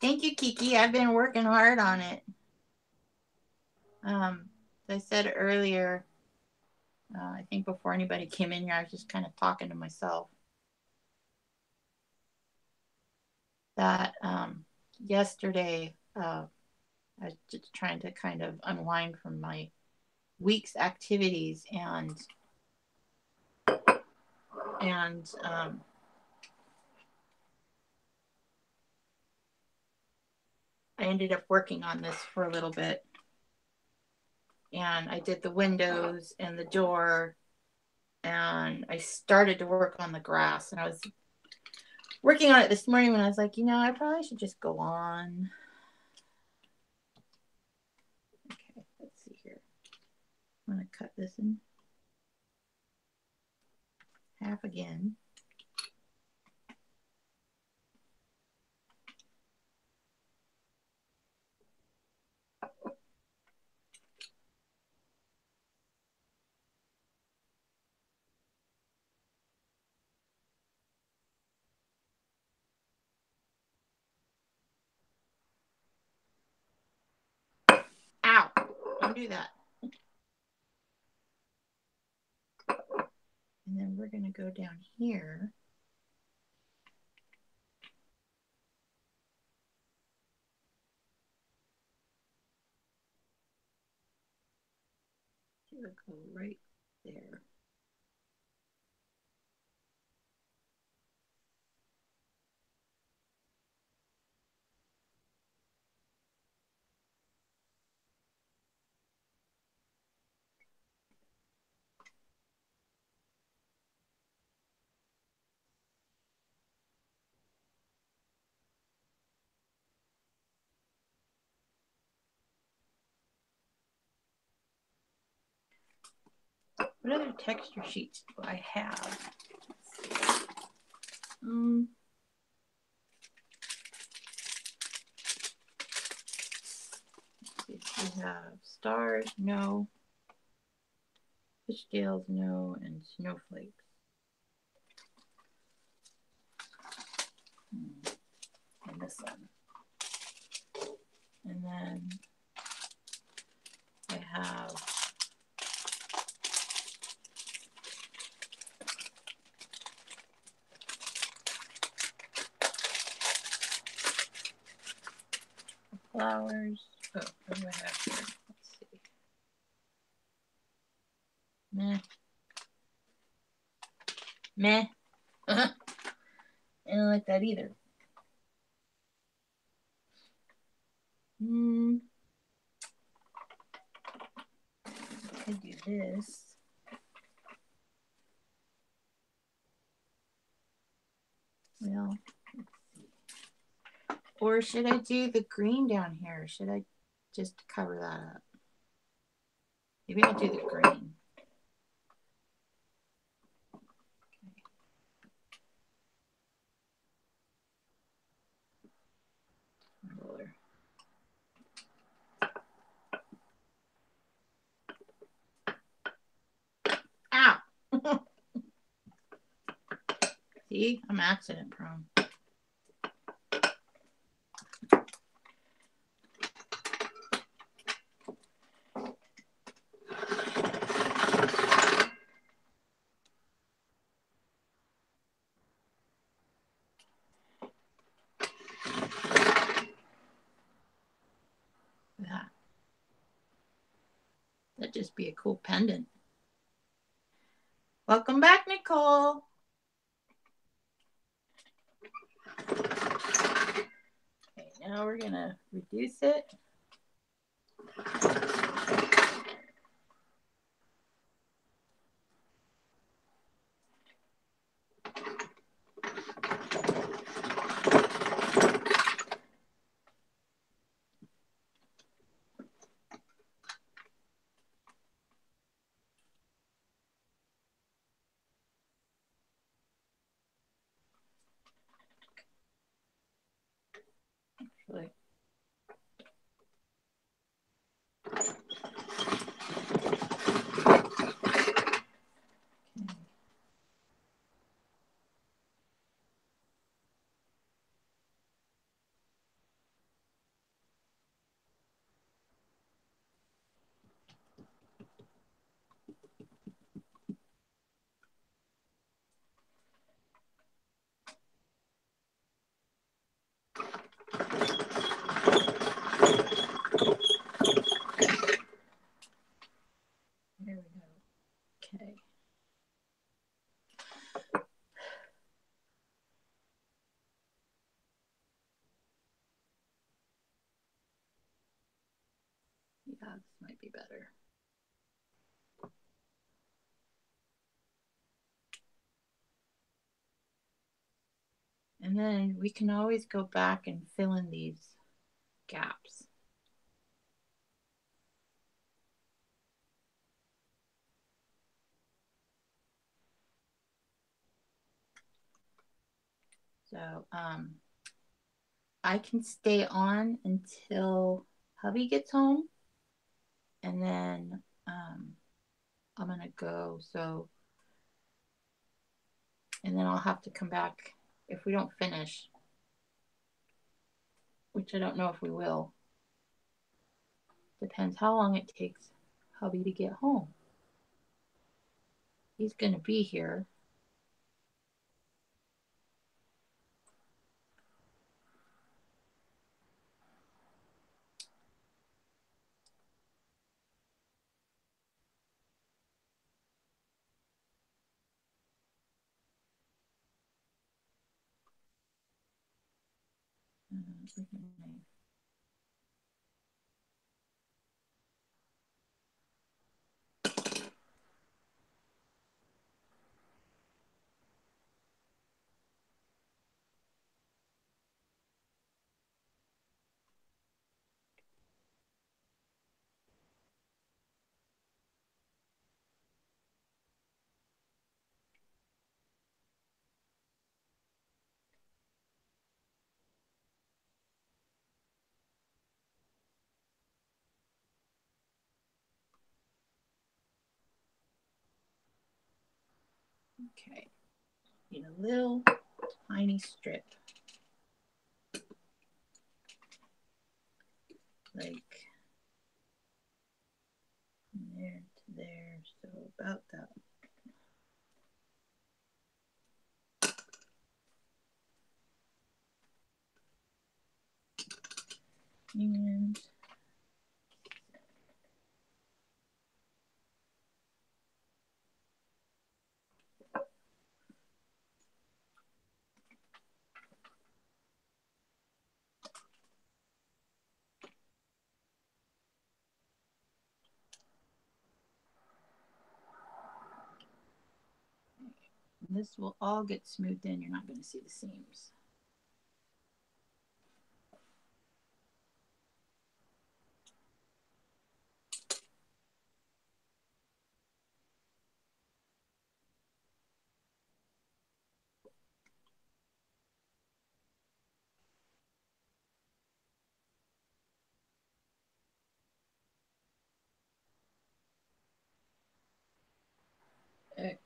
thank you, Kiki. I've been working hard on it. As I said earlier, I think before anybody came in here, I was just kind of talking to myself. That yesterday, I was just trying to kind of unwind from my week's activities, and And I ended up working on this for a little bit. And I did the windows and the door. And I started to work on the grass. And I was working on it this morning when I was like, I probably should just go on. Okay, let's see here. I'm going to cut this in half again. Ow! Don't do that. And then we're going to go down here. It'll go right there. What other texture sheets do I have? We have stars, no. Fish scales, no. And snowflakes. And this one. And then I have flowers. Oh, what do I have here? Let's see. Meh. Meh. I don't like that either. I could do this. Well, or should I do the green down here? Should I just cover that up? Maybe I'll do the green. Roller. Ow! See, I'm accident prone. That. That'd just be a cool pendant. Welcome back, Nicole. Okay, now we're gonna reduce it. Actually, this might be better. And then we can always go back and fill in these gaps. So I can stay on until hubby gets home, and then I'm gonna go. So, and then I'll have to come back if we don't finish, which I don't know if we will. Depends how long it takes hubby to get home. He's gonna be here. Okay, need a little tiny strip, like there to there, so about that. And this will all get smoothed in. You're not going to see the seams. Okay.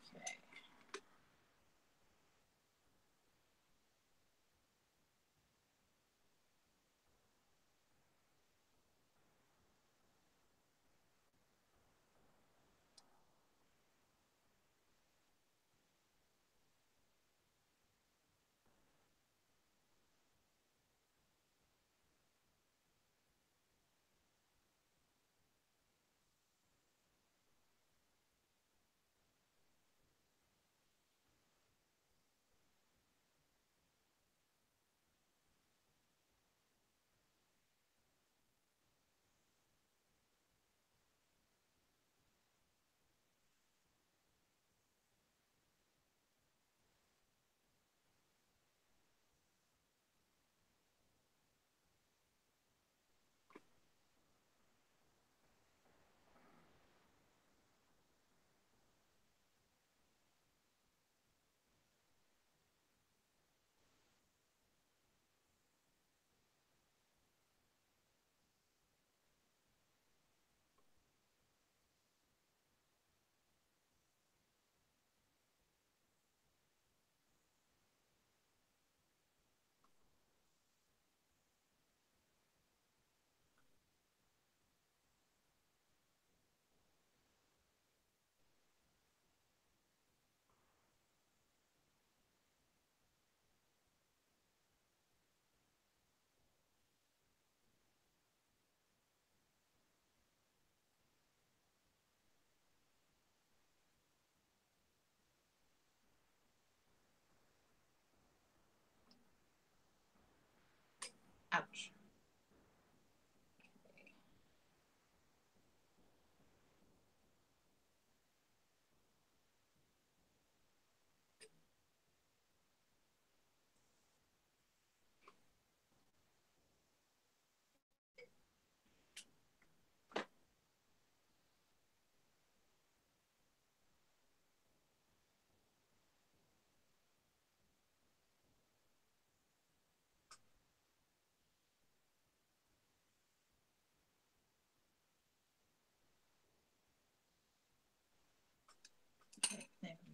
Ouch.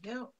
we go.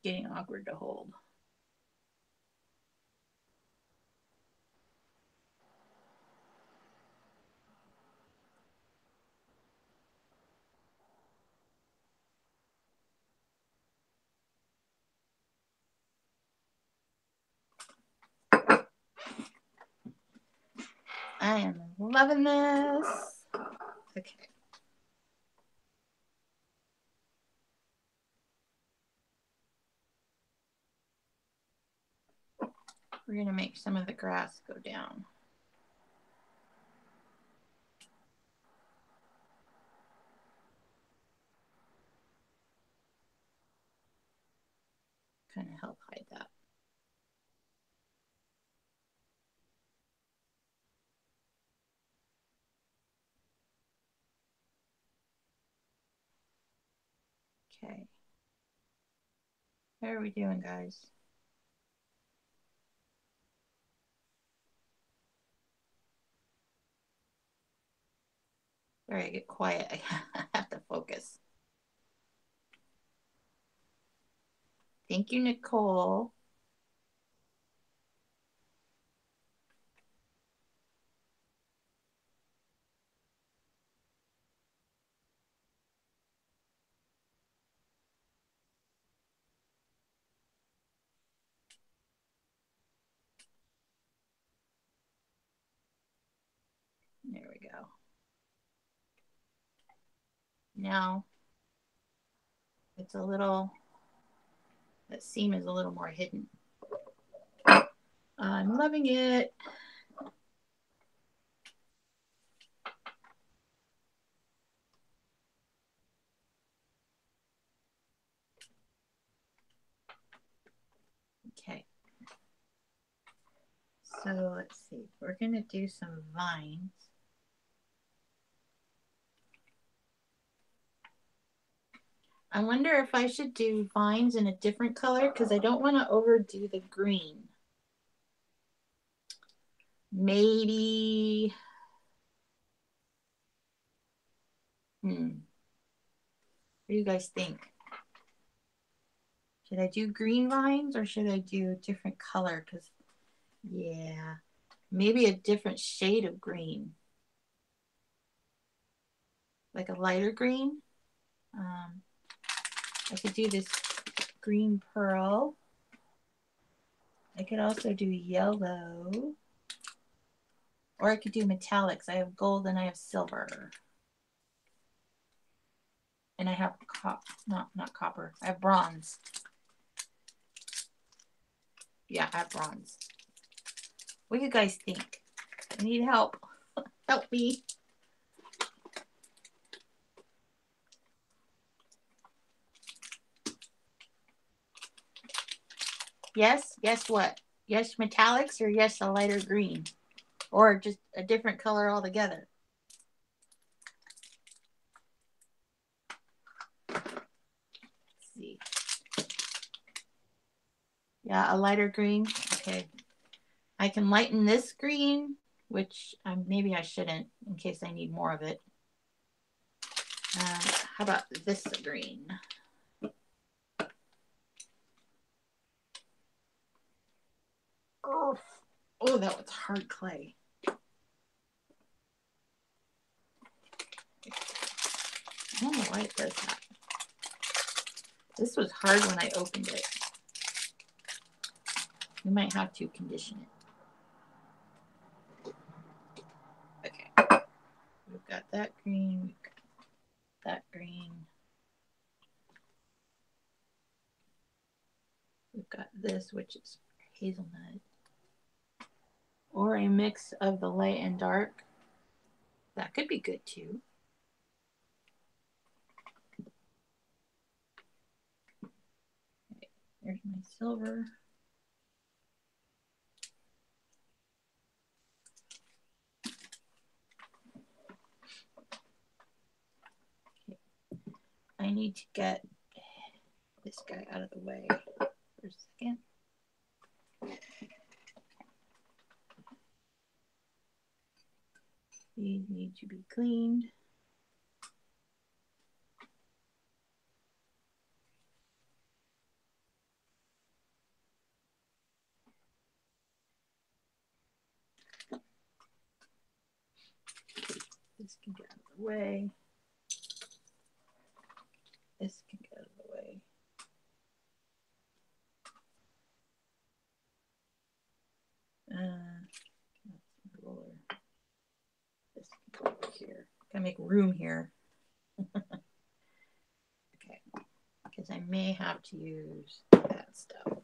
Getting awkward to hold. I am loving this. Okay. We're going to make some of the grass go down. Kind of help hide that. Okay. How are we doing, guys? Sorry, I get quiet. I have to focus. Thank you, Nicole. There we go. Now it's a little, that seam is a little more hidden. I'm loving it. Okay. So let's see. We're going to do some vines. I wonder if I should do vines in a different color because I don't want to overdo the green. Maybe. What do you guys think? Should I do green vines or should I do a different color? Because, yeah, maybe a different shade of green. Like a lighter green. I could do this green pearl. I could also do yellow. Or I could do metallics. I have gold and I have silver. And I have not copper. I have bronze. Yeah, I have bronze. What do you guys think? I need help. Help me. Yes? Yes what? Yes metallics or yes a lighter green? Or just a different color altogether? Let's see. Yeah, a lighter green. Okay. I can lighten this green, which maybe I shouldn't in case I need more of it. How about this green? Oh, that was hard clay. I don't know why it does that. This was hard when I opened it. You might have to condition it. Okay. We've got that green. We've got that green. We've got this, which is hazelnut. Or a mix of the light and dark. That could be good too. Okay, there's my silver. Okay. I need to get this guy out of the way for a second. These need to be cleaned. This can get out of the way. This can get out of the way. Roller. This can go over here. Gotta make room here. Okay, because I may have to use that stuff.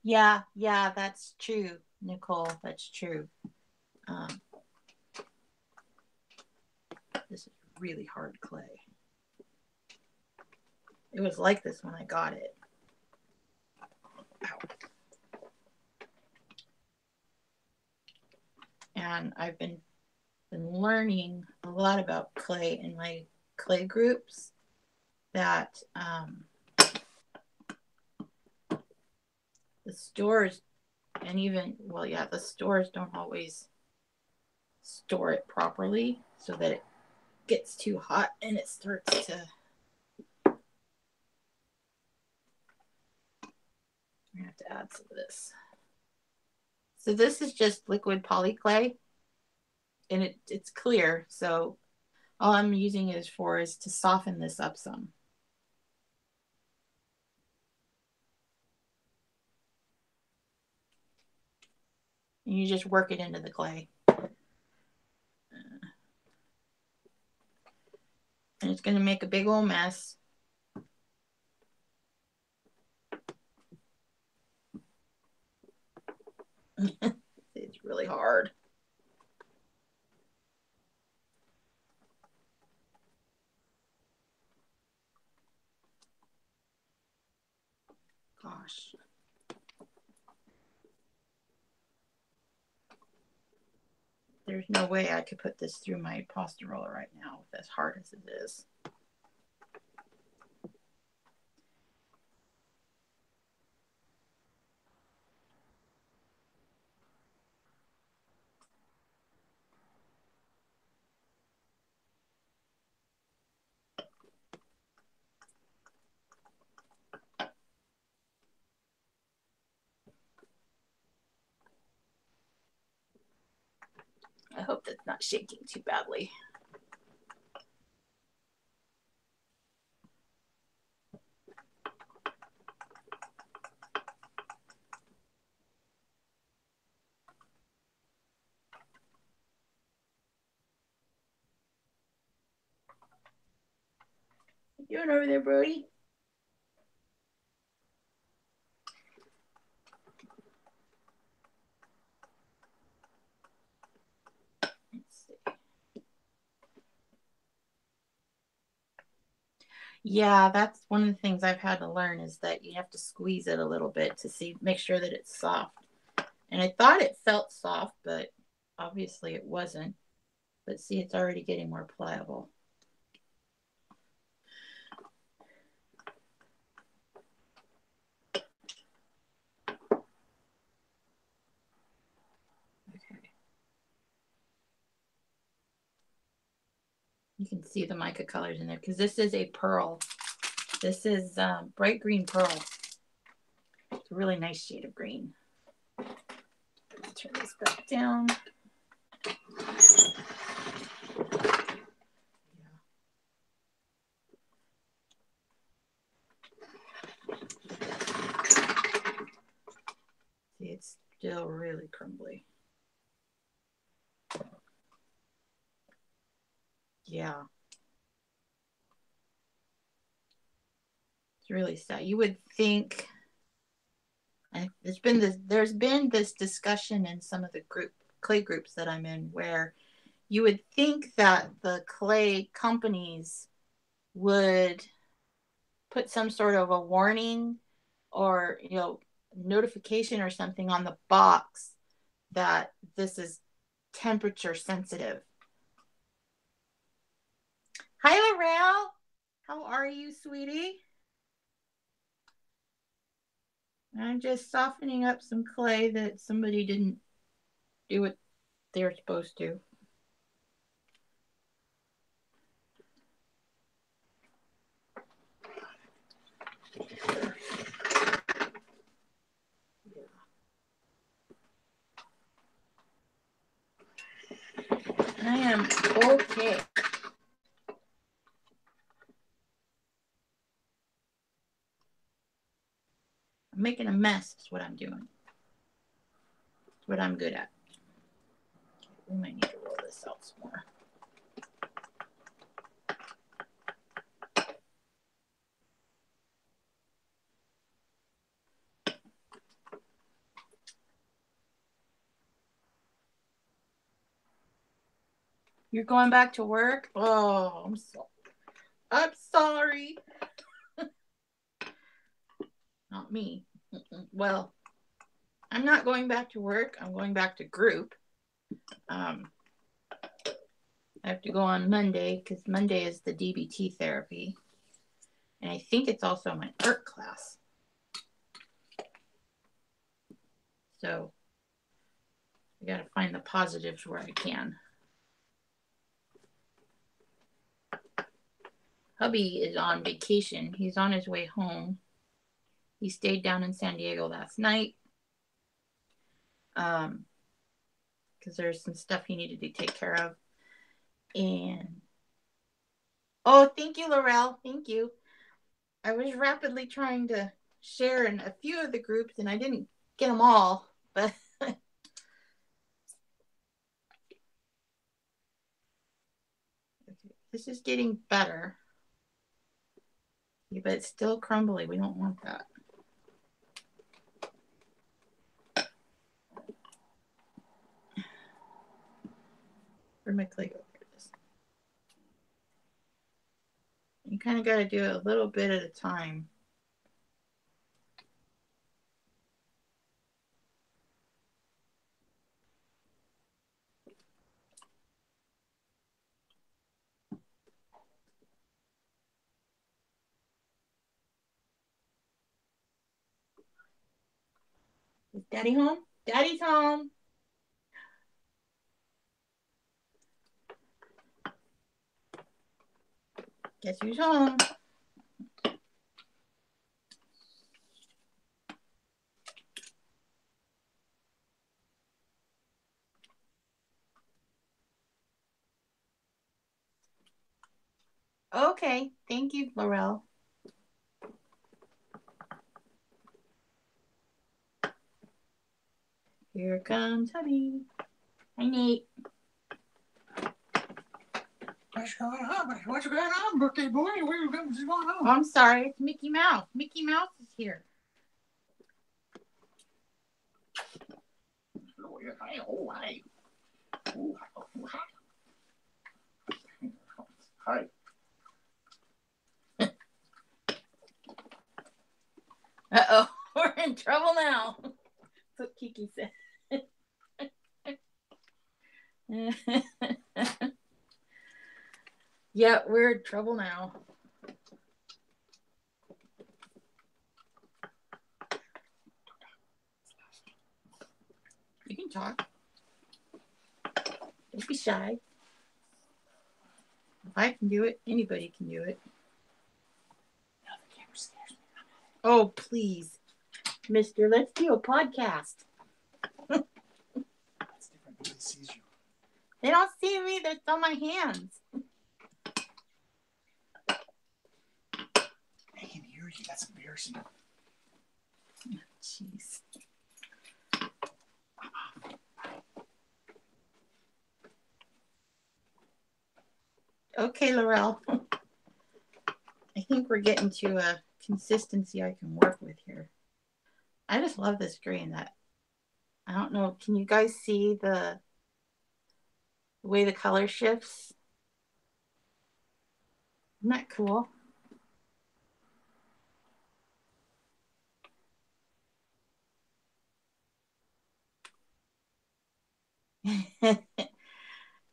Yeah, that's true, Nicole. That's true. This is really hard clay. It was like this when I got it. Ow. And I've been learning a lot about clay in my clay groups that the stores and even, well, yeah, the stores don't always store it properly so that it gets too hot and it starts to. I'm gonna have to add some of this. So this is just liquid poly clay, and it's clear. So all I'm using it for is to soften this up some. And you just work it into the clay. And it's going to make a big old mess. It's really hard. Gosh. There's no way I could put this through my pasta roller right now, as hard as it is. I hope that's not shaking too badly. You doing over there, Brody? Let's see. Yeah, that's one of the things I've had to learn is that you have to squeeze it a little bit to see, make sure that it's soft. And I thought it felt soft, but obviously it wasn't. But see, it's already getting more pliable. Okay. You can see the mica colors in there because this is a pearl. This is bright green pearl. It's a really nice shade of green. Turn this back down. See, it's still really crumbly. Yeah. It's really sad. You would think there's been this discussion in some of the clay groups that I'm in where you would think that the clay companies would put some sort of a warning or notification or something on the box that this is temperature sensitive. Hi, Laurel. How are you, sweetie? I'm just softening up some clay that somebody didn't do what they're supposed to. I am okay. I'm making a mess is what I'm doing. It's what I'm good at. We might need to roll this out some more. You're going back to work? Oh, I'm sorry. Not me. Well, I'm not going back to work. I'm going back to group. I have to go on Monday because Monday is the DBT therapy. And I think it's also my art class. So I got to find the positives where I can. Hubby is on vacation. He's on his way home. He stayed down in San Diego last night. Because there's some stuff he needed to take care of. And oh, thank you, Laurel. Thank you. I was rapidly trying to share in a few of the groups and I didn't get them all, but this is getting better. Yeah, but it's still crumbly. We don't want that. Where'd my clay go? Here it is. You kind of got to do it a little bit at a time. Is Daddy home? Daddy's home. Guess who's home? Okay. Thank you, Laurel. Here comes hubby. Hi, Nate. What's going on? What's going on, birthday boy? What's going on? Oh, I'm sorry. It's Mickey Mouse. Mickey Mouse is here. Oh, hi. Oh, hi. Oh, hi. Hi. Uh-oh. We're in trouble now. That's what Kiki said. Yeah, we're in trouble now. You can talk. Don't be shy. If I can do it, anybody can do it. Now the camera scares me. Oh, please. Mister, let's do a podcast. That's different. Nobody sees you. They don't see me. They're on my hands. I can hear you. That's embarrassing. Jeez. Okay, Laurel. I think we're getting to a consistency I can work with here. I just love this green. That I don't know. Can you guys see the way the color shifts? Isn't that cool?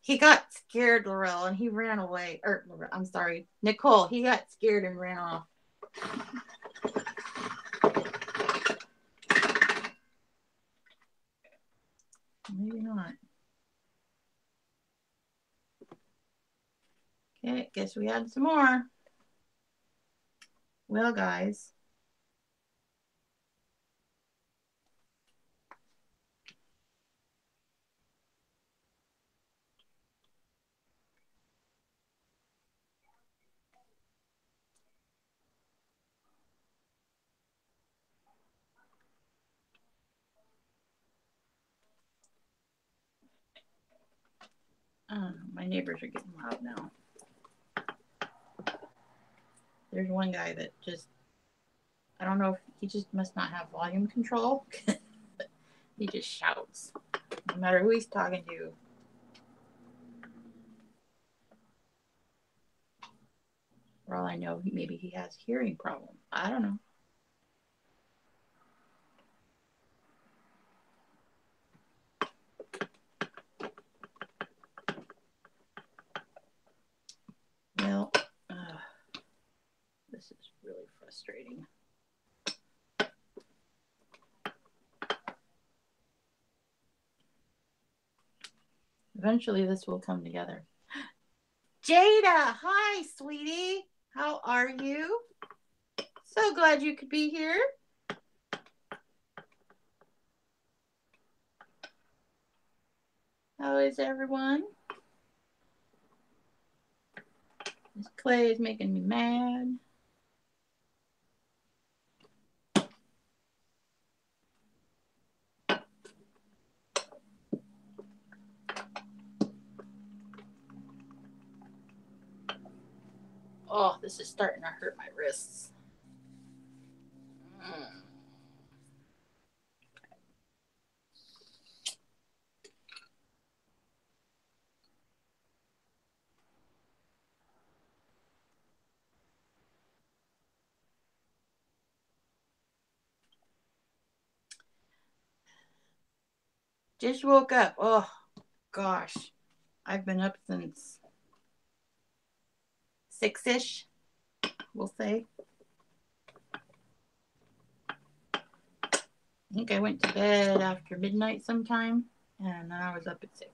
He got scared, Laurel, and he ran away. Or, I'm sorry, Nicole. He got scared and ran off. Maybe not. Okay, guess we had some more. Well, guys. My neighbors are getting loud now. There's one guy that just, I don't know if he just must not have volume control. He just shouts, no matter who he's talking to. For all I know, maybe he has hearing problem. I don't know. Well, this is really frustrating. Eventually, this will come together. Jada, hi, sweetie. How are you? So glad you could be here. How is everyone? This clay is making me mad. Oh, this is starting to hurt my wrists. Just woke up. Oh, gosh. I've been up since 6-ish, we'll say. I think I went to bed after midnight sometime, and then I was up at 6.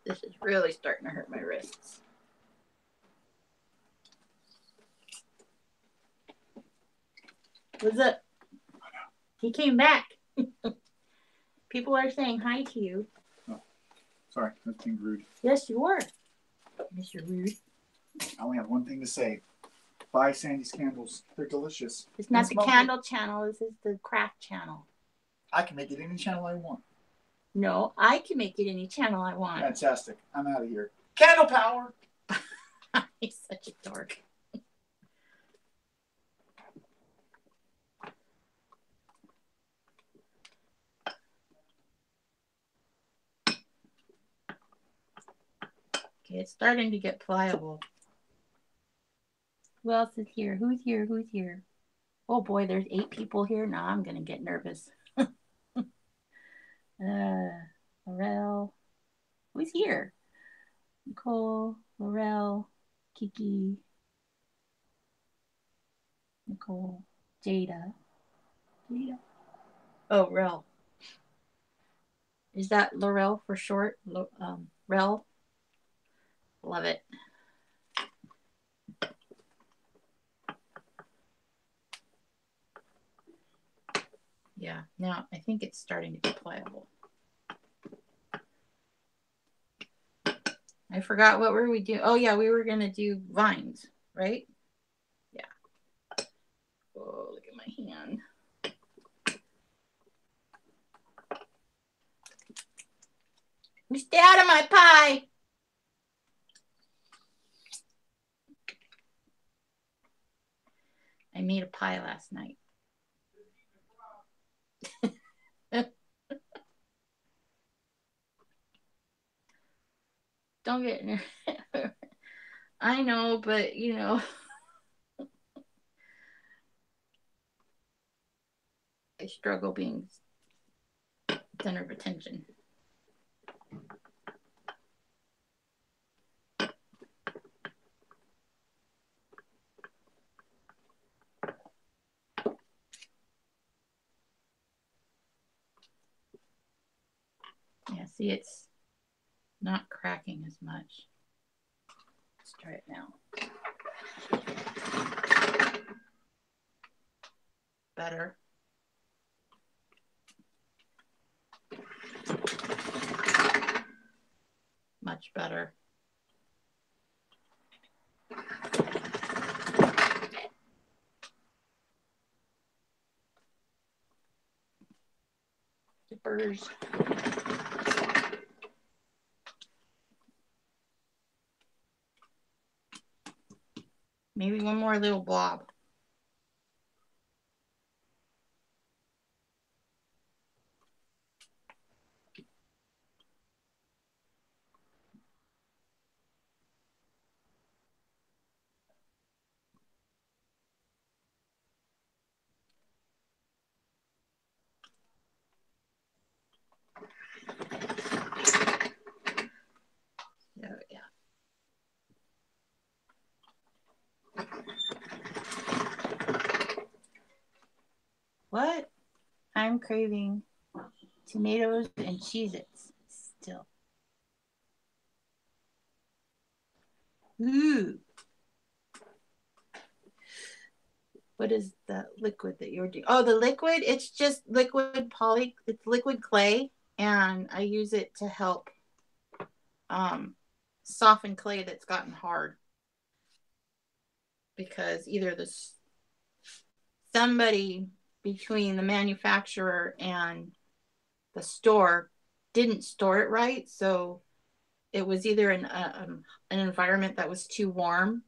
This is really starting to hurt my wrists. What's up? He came back. People are saying hi to you. Oh, sorry, that's being rude. Yes, you were, Mr. Rude. I only have one thing to say. Buy Sandy's candles. They're delicious. It's not the candle channel. This is the craft channel. I can make it any channel I want. No, I can make it any channel I want. Fantastic. I'm out of here. Candle power. He's such a dork. Okay, it's starting to get pliable. Who else is here? Who's here? Who's here? Oh boy, there's 8 people here. Now I'm gonna get nervous. Laurel. Who's here? Nicole, Laurel, Kiki, Nicole, Jada. Oh, Rel. Is that Laurel for short? Rel. Love it. Yeah, now I think it's starting to get pliable. I forgot what were we doing. Oh yeah, we were gonna do vines, right? Yeah. Oh, look at my hand. You stay out of my pie. I made a pie last night. Don't get nervous. I know, but you know. I struggle being center of attention. Yeah, see, it's not cracking as much. Let's try it now. Better. Much better. Zippers. Maybe one more little blob. So, yeah. What? I'm craving tomatoes and Cheez-Its still. Ooh. What is the liquid that you're doing? Oh, the liquid, it's just liquid it's liquid clay, and I use it to help soften clay that's gotten hard. Because either somebody between the manufacturer and the store didn't store it right, so it was either an environment that was too warm,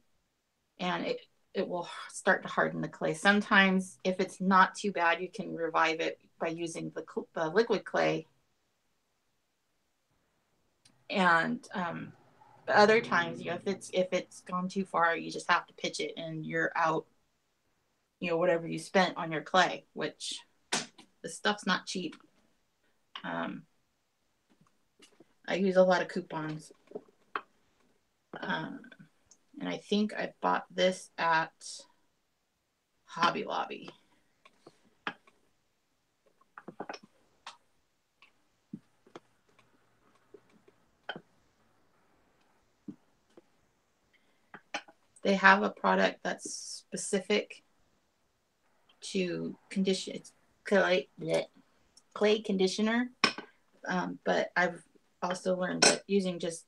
and it will start to harden the clay. Sometimes, if it's not too bad, you can revive it by using the liquid clay. And other times, you know, if it's gone too far, you just have to pitch it, and you're out. You know, whatever you spent on your clay, which the stuff's not cheap. I use a lot of coupons. And I think I bought this at Hobby Lobby. They have a product that's specific to condition. It's clay conditioner. But I've also learned that using just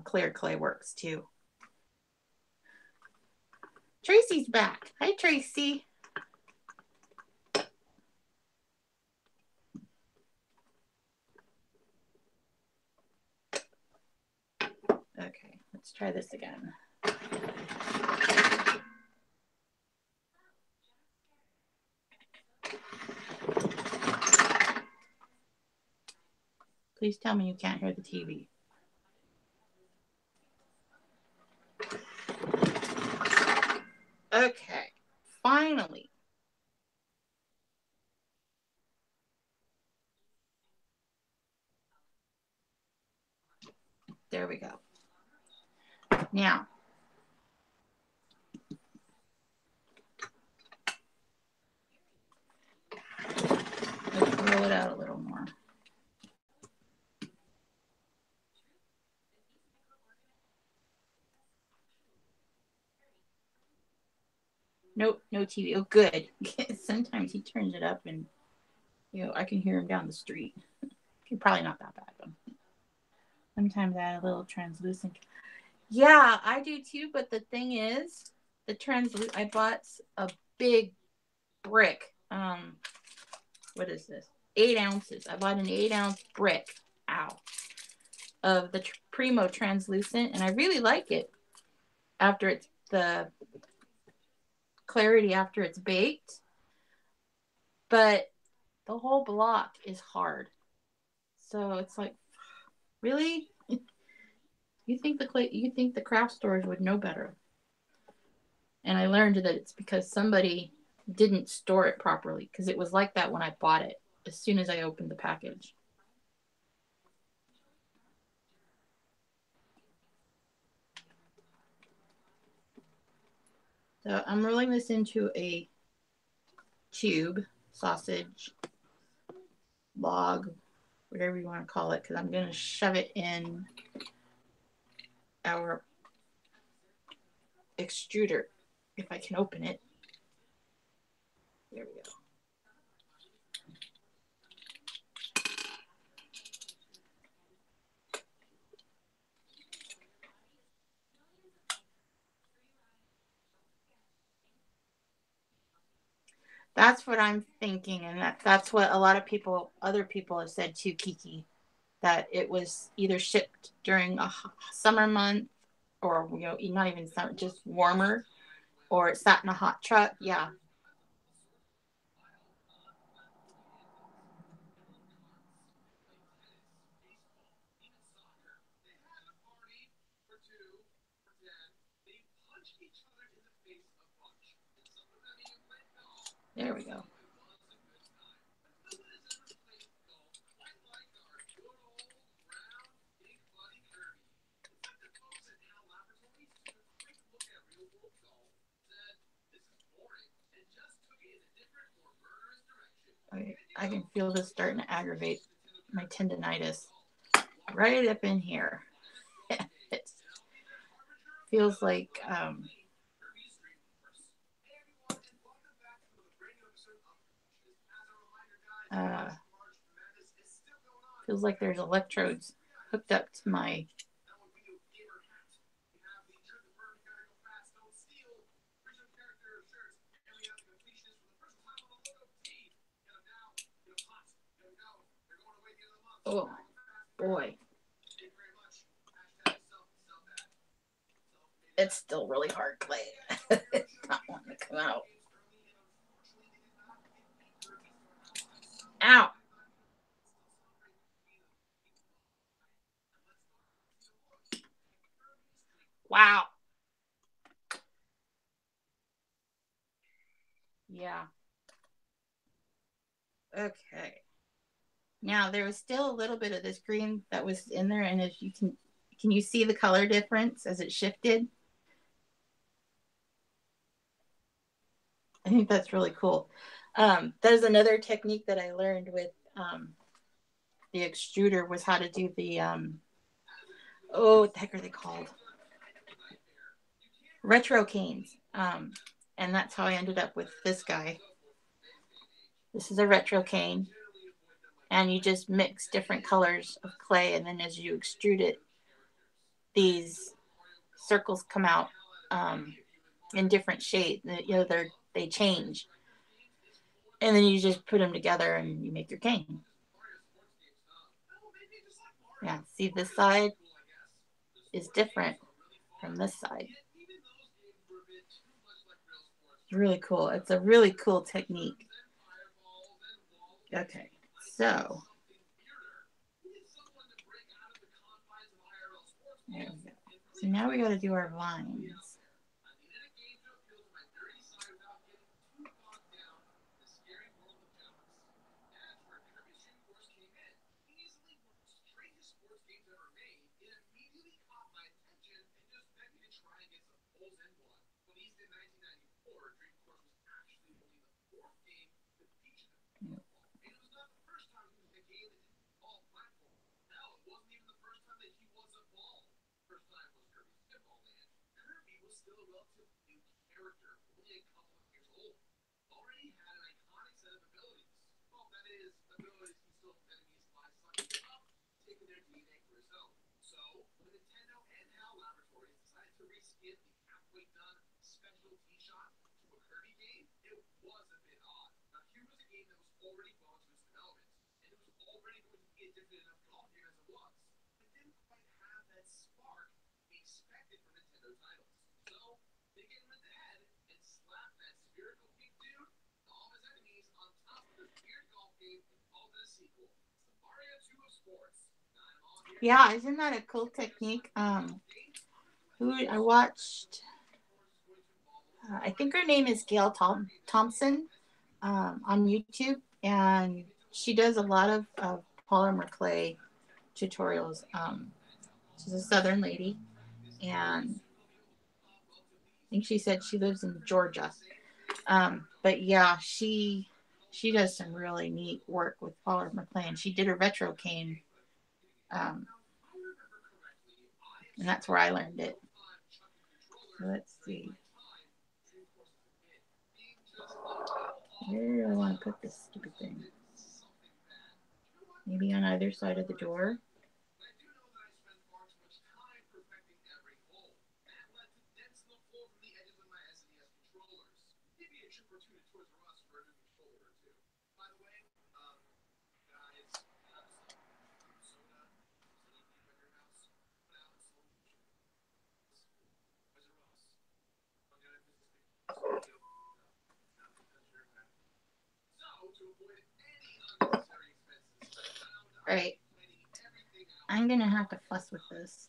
clear clay works too. Tracy's back. Hi, Tracy. Okay, let's try this again. Please tell me you can't hear the TV. Okay, finally. There we go. Now, let's roll it out a little more. Nope, no TV. Oh, good. Sometimes he turns it up and, I can hear him down the street. Okay, probably not that bad, but sometimes I add a little translucent. Yeah, I do too, but the thing is, I bought a big brick. What is this? 8 ounces. I bought an 8-ounce brick. Ow. Of the Primo translucent, and I really like it after it's the clarity after it's baked, but the whole block is hard, so it's like, really, you think the craft stores would know better. And I learned that it's because somebody didn't store it properly, because it was like that when I bought it as soon as I opened the package. So I'm rolling this into a tube, sausage, log, whatever you want to call it, because I'm going to shove it in our extruder if I can open it. There we go. That's what I'm thinking, and that's what a lot of other people have said too, Kiki, that it was either shipped during a summer month, or not even summer, just warmer, or it sat in a hot truck. Yeah. There we go. I can feel this starting to aggravate my tendonitis right up in here. It feels like feels like there's electrodes hooked up to my oh boy. It's still really hard clay. It's not wanting to come out. Ow. Wow. Yeah. Okay. Now there was still a little bit of this green that was in there, and as you can you see the color difference as it shifted? I think that's really cool. There's another technique that I learned with the extruder, was how to do the what the heck are they called? Retro canes. And that's how I ended up with this guy. This is a retro cane, and you just mix different colors of clay, and then as you extrude it, these circles come out. in different shades. You know, they change, and then you just put them together and you make your cane. Yeah, see, this side is different from this side. It's really cool. It's a really cool technique. Okay, so there we go. So now we got to do our lines. Yeah, isn't that a cool technique? Who I watched, I think her name is Gail Thompson on YouTube, and she does a lot of polymer clay tutorials. She's a Southern lady, and I think she said she lives in Georgia. But yeah, she does some really neat work with polymer clay, and she did her retro cane, um, and that's where I learned it. So let's see. Where do I want to put this stupid thing? Maybe on either side of the door. Right. I'm gonna have to fuss with this.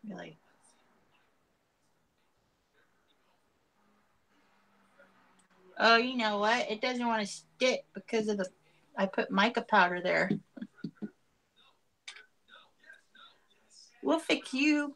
Really. Oh, you know what? It doesn't want to stick because of the. I put mica powder there. We'll fix you.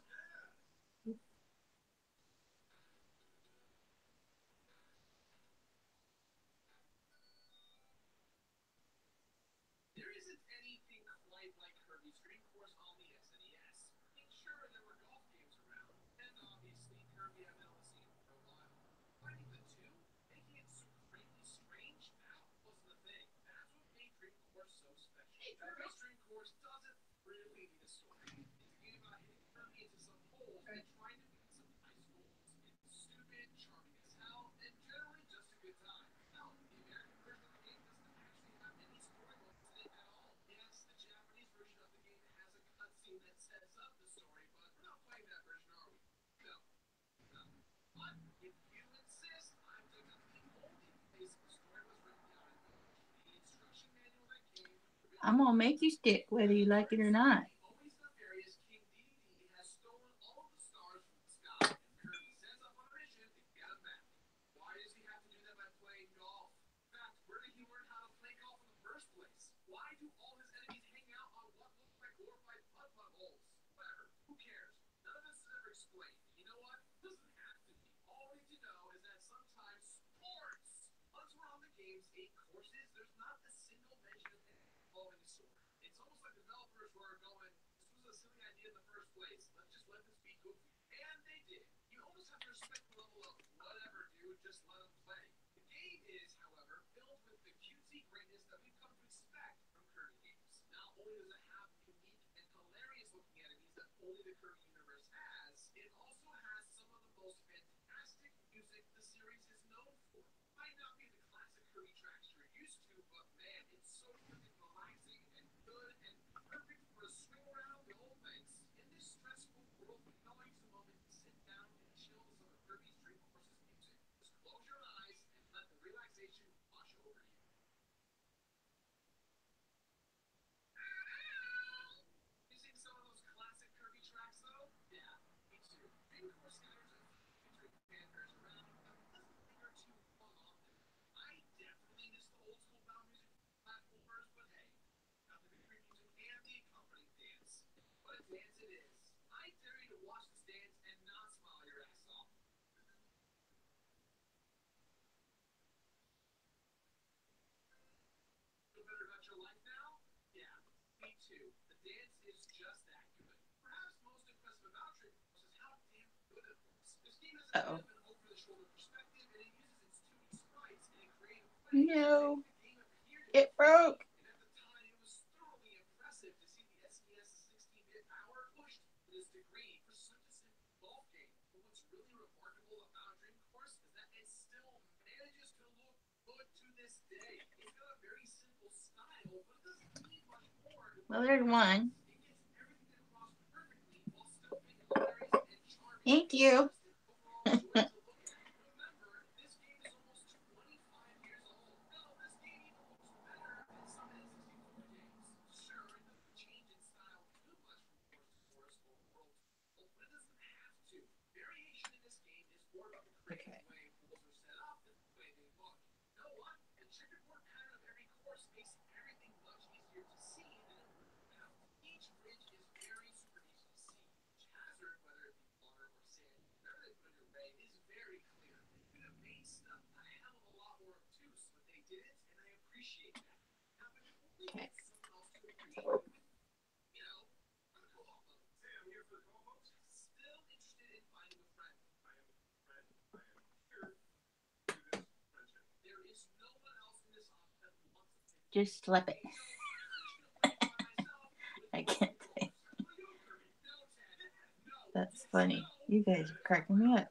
I'm gonna make you stick whether you like it or not. Uh-oh. No. It broke. Well, there's one. Thank you. Okay. Okay. Just slap it. I can't say. That's funny. You guys are cracking me up.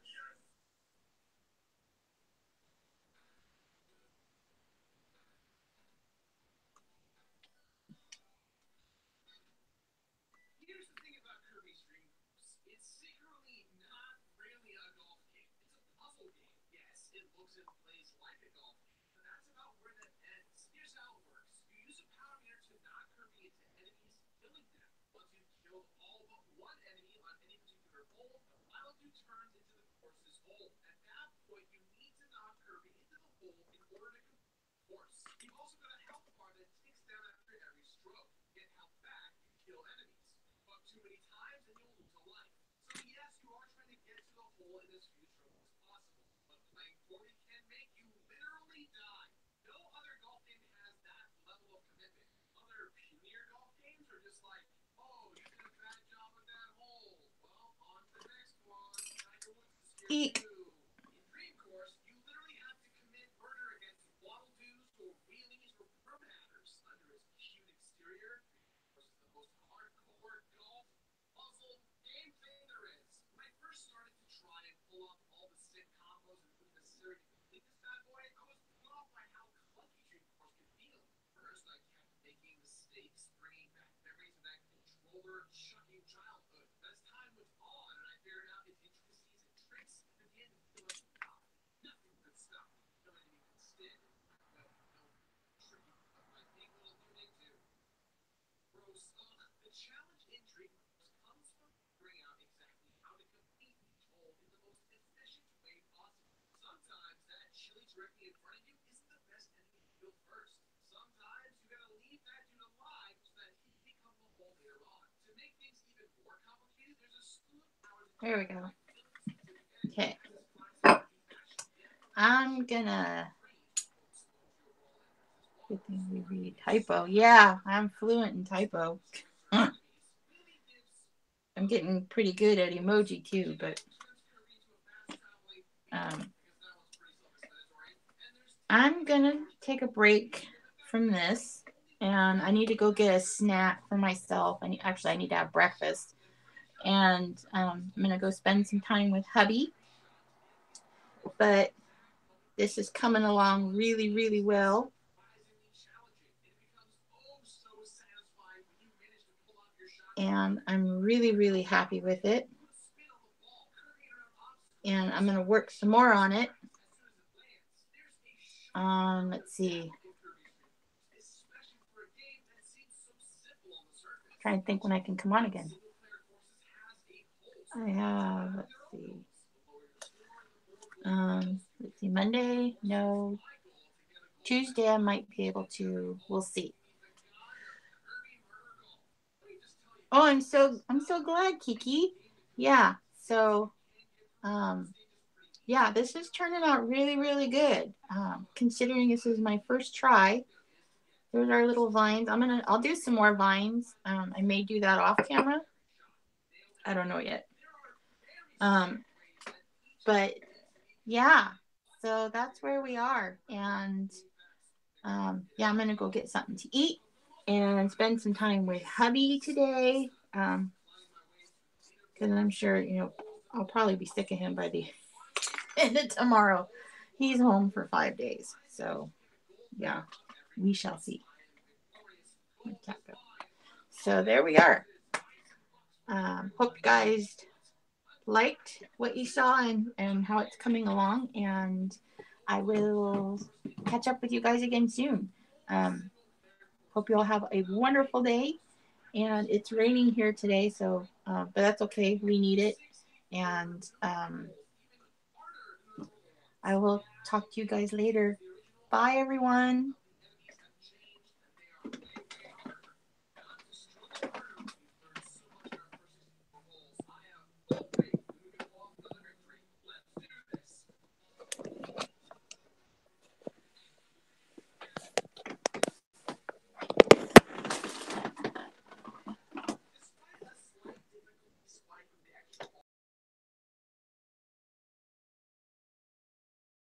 Eek. There we go. Okay. I'm gonna. Good thing we read typo. Yeah, I'm fluent in typo. I'm getting pretty good at emoji too, but Um, I'm gonna take a break from this, and I need to go get a snack for myself. I need to have breakfast, and I'm gonna go spend some time with hubby. But this is coming along really, really well. And I'm really, really happy with it. And I'm going to work some more on it. Let's see. Trying to think when I can come on again. I have, let's see, Monday, no. Tuesday I might be able to, we'll see. Oh, I'm so glad, Kiki. Yeah. So yeah, this is turning out really, really good. Considering this is my first try. There's our little vines. I'll do some more vines. I may do that off camera. I don't know yet. But yeah, so that's where we are. And yeah, I'm gonna go get something to eat and spend some time with hubby today. Because I'm sure, I'll probably be sick of him by the end of tomorrow. He's home for 5 days. So yeah, we shall see. So there we are. Hope you guys liked what you saw and how it's coming along. And I will catch up with you guys again soon. Hope you all have a wonderful day. And it's raining here today, so but that's okay. We need it. And I will talk to you guys later. Bye, everyone.